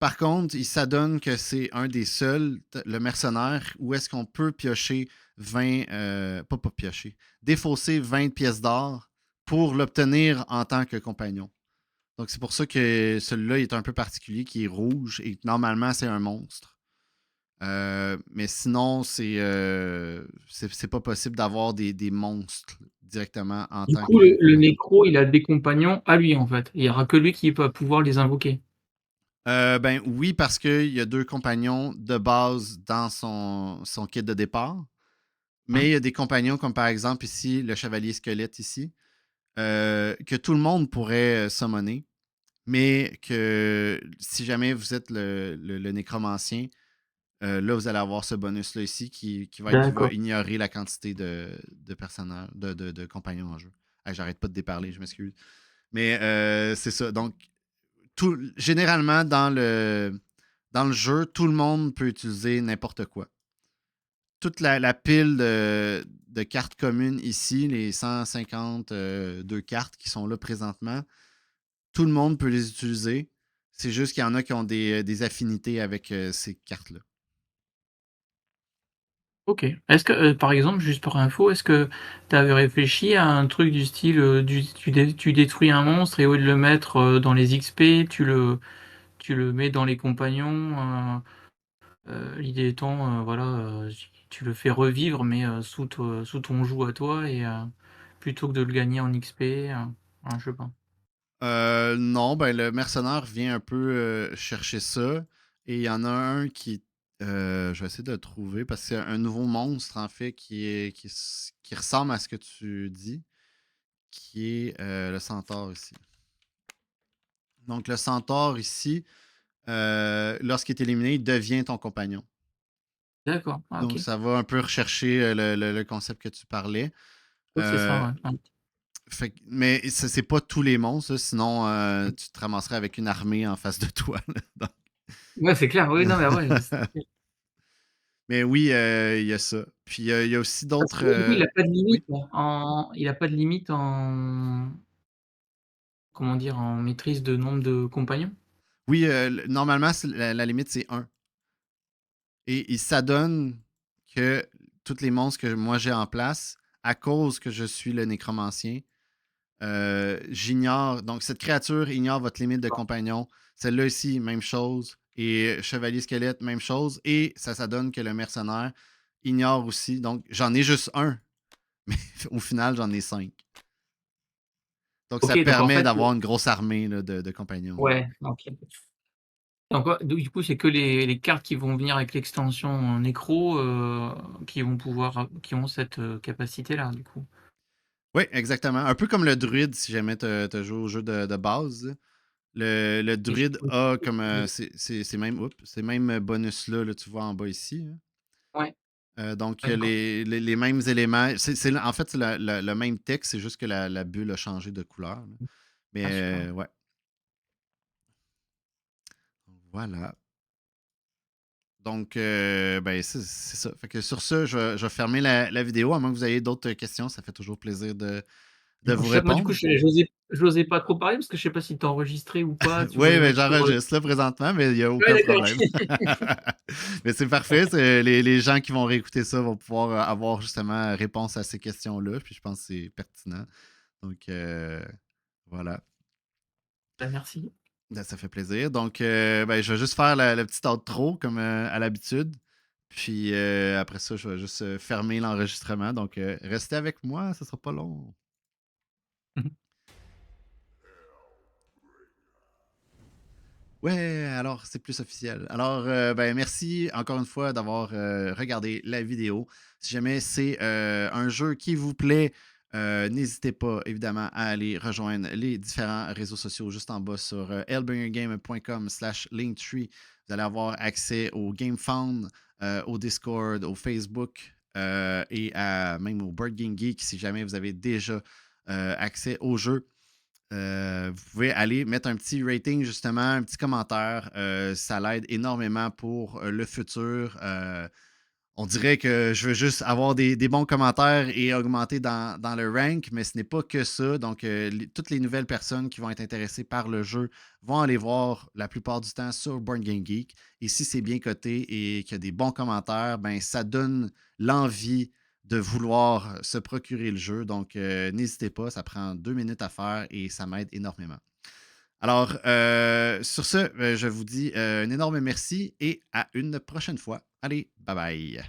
Par contre, il s'adonne que c'est un des seuls, le mercenaire, où est-ce qu'on peut piocher 20, pas piocher, défausser 20 pièces d'or pour l'obtenir en tant que compagnon. Donc c'est pour ça que celui-là est un peu particulier, qui est rouge et normalement c'est un monstre. Mais sinon, c'est pas possible d'avoir des monstres directement en Du tant coup, que le compagnon. nécro, il a des compagnons à lui, en fait. Il n'y aura que lui qui va pouvoir les invoquer. Ben oui, parce qu'il y a 2 compagnons de base dans son kit de départ, Mmh. mais il y a des compagnons comme par exemple ici, le chevalier squelette ici, que tout le monde pourrait, summoner, mais que si jamais vous êtes le nécromancien, là, vous allez avoir ce bonus-là ici qui va D'accord. ignorer la quantité de personnages, de compagnons en jeu. Ah, j'arrête pas de déparler, je m'excuse. Mais c'est ça. Donc, généralement, dans le jeu, tout le monde peut utiliser n'importe quoi. Toute la pile de cartes communes ici, les 152 cartes qui sont là présentement, tout le monde peut les utiliser. C'est juste qu'il y en a qui ont des affinités avec ces cartes-là. OK. Est-ce que, par exemple, juste pour info, est-ce que tu avais réfléchi à un truc du style, tu détruis un monstre et au lieu de le mettre, dans les XP, tu le mets dans les compagnons, l'idée étant, voilà, tu le fais revivre mais, sous ton joug à toi et plutôt que de le gagner en XP, je sais pas. Non, ben le mercenaire vient un peu chercher ça. Et il y en a un je vais essayer de le trouver parce que c'est un nouveau monstre, en fait, qui ressemble à ce que tu dis, qui est le centaure ici. Donc, le centaure ici, lorsqu'il est éliminé, il devient ton compagnon. D'accord, ah Donc, OK. ça va un peu rechercher le concept que tu parlais. Oui, c'est Euh, ça, ouais. Ouais. mais c'est pas tous les monstres, là, sinon tu te ramasserais avec une armée en face de toi. Là. Ouais, c'est clair, oui, non, mais ouais, Mais oui, il y a ça. Puis il y a aussi parce d'autres. que du coup, Oui, il a pas de limite en comment dire? En maîtrise de nombre de compagnons? oui, normalement, la limite, c'est un. Et il s'adonne que tous les monstres que moi j'ai en place, à cause que je suis le nécromancien, j'ignore. Donc, cette créature ignore votre limite de compagnons. Celle-là ici, même chose. Et Chevalier Squelette, même chose. Et ça s'adonne que le mercenaire ignore aussi. Donc, j'en ai juste un. Mais au final, j'en ai 5. Donc, ça OK, donc en permet fait, d'avoir une grosse armée là, de compagnons. ouais, OK. Donc ouais, du coup, c'est que les cartes qui vont venir avec l'extension nécro, qui ont cette, capacité-là, du coup? Oui, exactement. Un peu comme le druide, si jamais tu as joué au jeu de base. Le Et je druide a comme ces mêmes bonus-là, là, tu vois en bas ici. Hein. ouais, Donc, il y a d'accord. les mêmes éléments. En fait, c'est le même texte, c'est juste que la bulle a changé de couleur. Là. Ah super. Mais ouais, voilà. Donc, ben, c'est ça. Fait que sur ça, je vais fermer la vidéo, à moins que vous ayez d'autres questions. Ça fait toujours plaisir de Non, vous moi, du coup, répondre. j'osais pas trop parler parce que je sais pas si tu enregistré ou pas, tu Oui, voulais ben, mettre sur, j'enregistre là présentement, mais il n'y a ouais, aucun d'accord, problème. OK. Mais c'est parfait. Les gens qui vont réécouter ça vont pouvoir avoir justement réponse à ces questions-là. Puis je pense que c'est pertinent. Donc, voilà. Bah, merci. Ben, ça fait plaisir. Donc, ben, je vais juste faire le petit outro comme à l'habitude. Puis après ça, je vais juste fermer l'enregistrement. Donc, restez avec moi, ce sera pas long. Ouais, alors c'est plus officiel. Alors, ben, merci encore une fois d'avoir regardé la vidéo. Si jamais c'est un jeu qui vous plaît, n'hésitez pas évidemment à aller rejoindre les différents réseaux sociaux juste en bas sur hellbringergame.com/linktree. Vous allez avoir accès au GameFound, au Discord, au Facebook et même au Board Game Geek si jamais vous avez déjà accès au jeu. Vous pouvez aller mettre un petit rating, justement, un petit commentaire. Ça l'aide énormément pour le futur. On dirait que je veux juste avoir des bons commentaires et augmenter dans le rank, mais ce n'est pas que ça. Donc, toutes les nouvelles personnes qui vont être intéressées par le jeu vont aller voir la plupart du temps sur Board Game Geek. Et si c'est bien coté et qu'il y a des bons commentaires, ben, ça donne l'envie de vouloir se procurer le jeu. Donc, n'hésitez pas, ça prend 2 minutes à faire et ça m'aide énormément. Alors, sur ce, je vous dis un énorme merci et à une prochaine fois. Allez, bye bye.